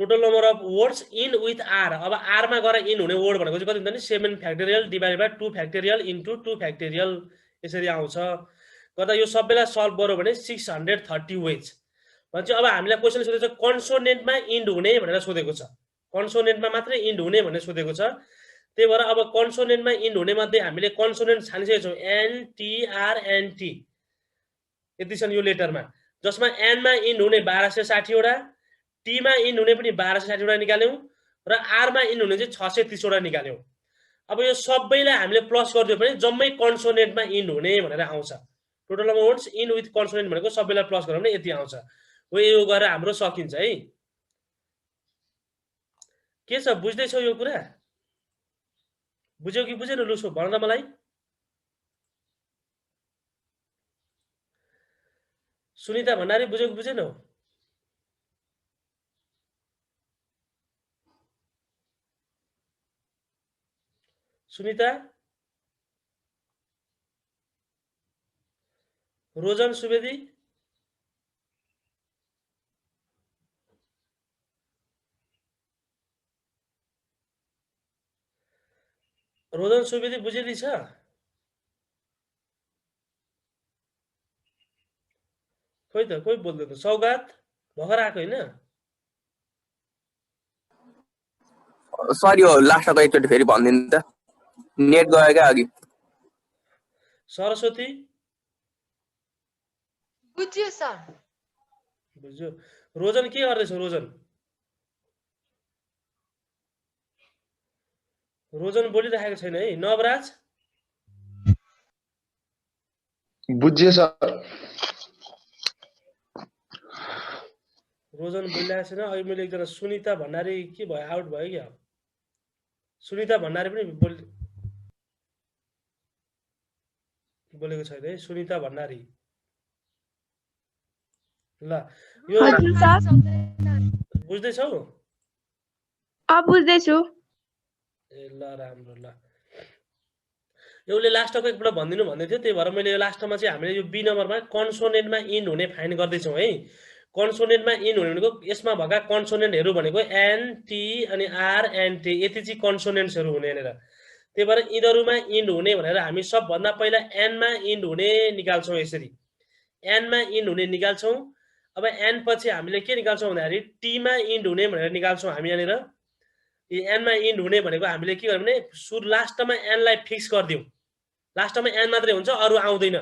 Total number of words end with R. अब आरमा गएर इन हुने वर्ड भनेको चाहिँ कति हुन्छ नि 7 factorial divided by 2 factorial into 2 factorial, यसरी आउँछ। गर्दा यो सबैलाई सल्भ गर्यो भने 630 वेज भन्छ। अब हामीलाई क्वेसन सोधेको छ कन्सोनेन्टमा इन्ड हुने भनेर सोधेको छ, कन्सोनेन्टमा मात्रै इन्ड हुने भनेर सोधेको छ। त्यही भएर अब कन्सोनेन्टमा इन्ड हुने मध्ये हामीले कन्सोनेन्ट छानिसकेको छौँ, N T R N T यति छन् यो लेटरमा, जसमा एनमा इन्ड हुने 1260 वटा, टीमा इन्ड हुने पनि 1260 वटा निकाल्यौँ, र आरमा इन्ड हुने चाहिँ 630 वटा निकाल्यौँ। अब यो सबैलाई हामीले प्लस गरिदियो भने जम्मै कन्सोनेन्टमा इन्ड हुने भनेर आउँछ। Total number words end with consonant भनेको सबैलाई प्लस गऱ्यो भने यति आउँछ। हो यो गरेर हाम्रो सकिन्छ है। के छ बुझ्दैछौ यो कुरा? बुझ्यौ कि बुझेन लुसो भन त मलाई। सुनिता भण्डारी बुझ्यौ कि बुझेनौ? सुनिता, रोजन सुवेदी, रोजन सुवेदी बुझिदिछ? खोइ त कोही बोल्दैन। सौगात भर्खर आएको होइन? सरी हो, लास्टको एकचोटि फेरि भनिदिनु त, नेट गयो क्या अघि। सरस्वती बुझ्यो सर। बुझ्यो। रोजन के गर्दैछौ? रोजन बोलिरहेको छैन है। नवराज बुझ्यो सर। रोजन बोलिरहेको छैन। अहिले मैले एकजना सुनिता भण्डारी के भयो, आउट भयो क्या? सुनिता भण्डारी पनि बोलेको छैन है। सुनिता भण्डारी ल यो बुझ्दैछौ? बुझ्दैछु। ए ल राम्रो। ल यसले लास्टको एकपल्ट भनिदिनु भन्दै थियो, त्यही भएर मैले यो लास्टमा चाहिँ हामीले यो बी नम्बरमा कन्सोनेन्टमा इन्ड हुने फाइन गर्दैछौँ है। कन्सोनेन्टमा इन्ड हुने भनेको यसमा भएका कन्सोनेन्टहरू भनेको एन टी अनि आर एन टी, यति चाहिँ कन्सोनेन्ट्सहरू हुने यहाँनिर। त्यही भएर यिनीहरूमा इन्ड हुने भनेर हामी सबभन्दा पहिला एनमा इन्ड हुने निकाल्छौँ। यसरी एनमा इन्ड हुने निकाल्छौँ। अब एन पछि हामीले के निकाल्छौँ भन्दाखेरि टीमा इन्ड हुने भनेर निकाल्छौँ हामी यहाँनिर। एनमा इन्ड हुने भनेको हामीले के गर्यौँ भने सुरु लास्टमा एनलाई फिक्स गरिदिउँ। लास्टमा एन मात्रै हुन्छ, अरू आउँदैन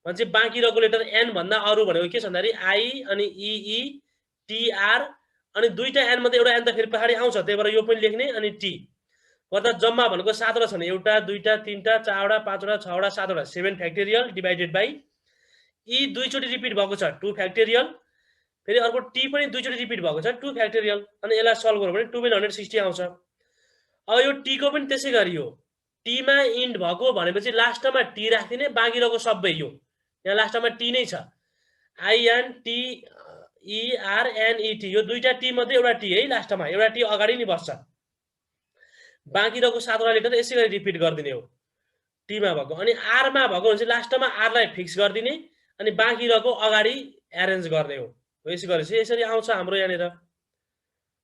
भनेपछि बाँकी रहेको लेटर एन भन्दा अरू भनेको के छ भन्दाखेरि आई अनि ई टीआर, अनि दुईटा एन मध्ये एउटा एन त फेरि पछाडि आउँछ, त्यही भएर यो पनि लेख्ने, अनि टी गर्दा जम्मा भनेको 7 वटा छन्। एउटा दुईटा तिनवटा चारवटा पाँचवटा छवटा 7 वटा, 7 फ्याक्टोरियल डिभाइडेड बाई ई दुईचोटि रिपिट भएको छ 2 फ्याक्टोरियल, फेरि अर्को टी पनि दुईचोटि रिपिट भएको छ 2 फ्याक्टोरियल, अनि यसलाई सल्भ गऱ्यो भने 1260 आउँछ। अब यो टी को पनि त्यसै गरी हो। टीमा इन्ड भएको भनेपछि लास्टमा टी राखिदिने, बाँकी रहेको सबै यो यहाँ लास्टमा टी नै छ। आइएन टी इआर एनइटी, यो दुईटा टी मध्ये एउटा टी है, लास्टमा एउटा टी अगाडि नै बस्छ। बाँकी रहेको 7 वटा लेटर यसै गरी रिपिट गरिदिने हो टीमा भएको। अनि आरमा भएको भने चाहिँ लास्टमा आरलाई फिक्स गरिदिने, अनि बाँकी रहेको अगाडि एरेन्ज गर्ने हो। यसै गरी यसरी आउँछ हाम्रो यहाँनिर।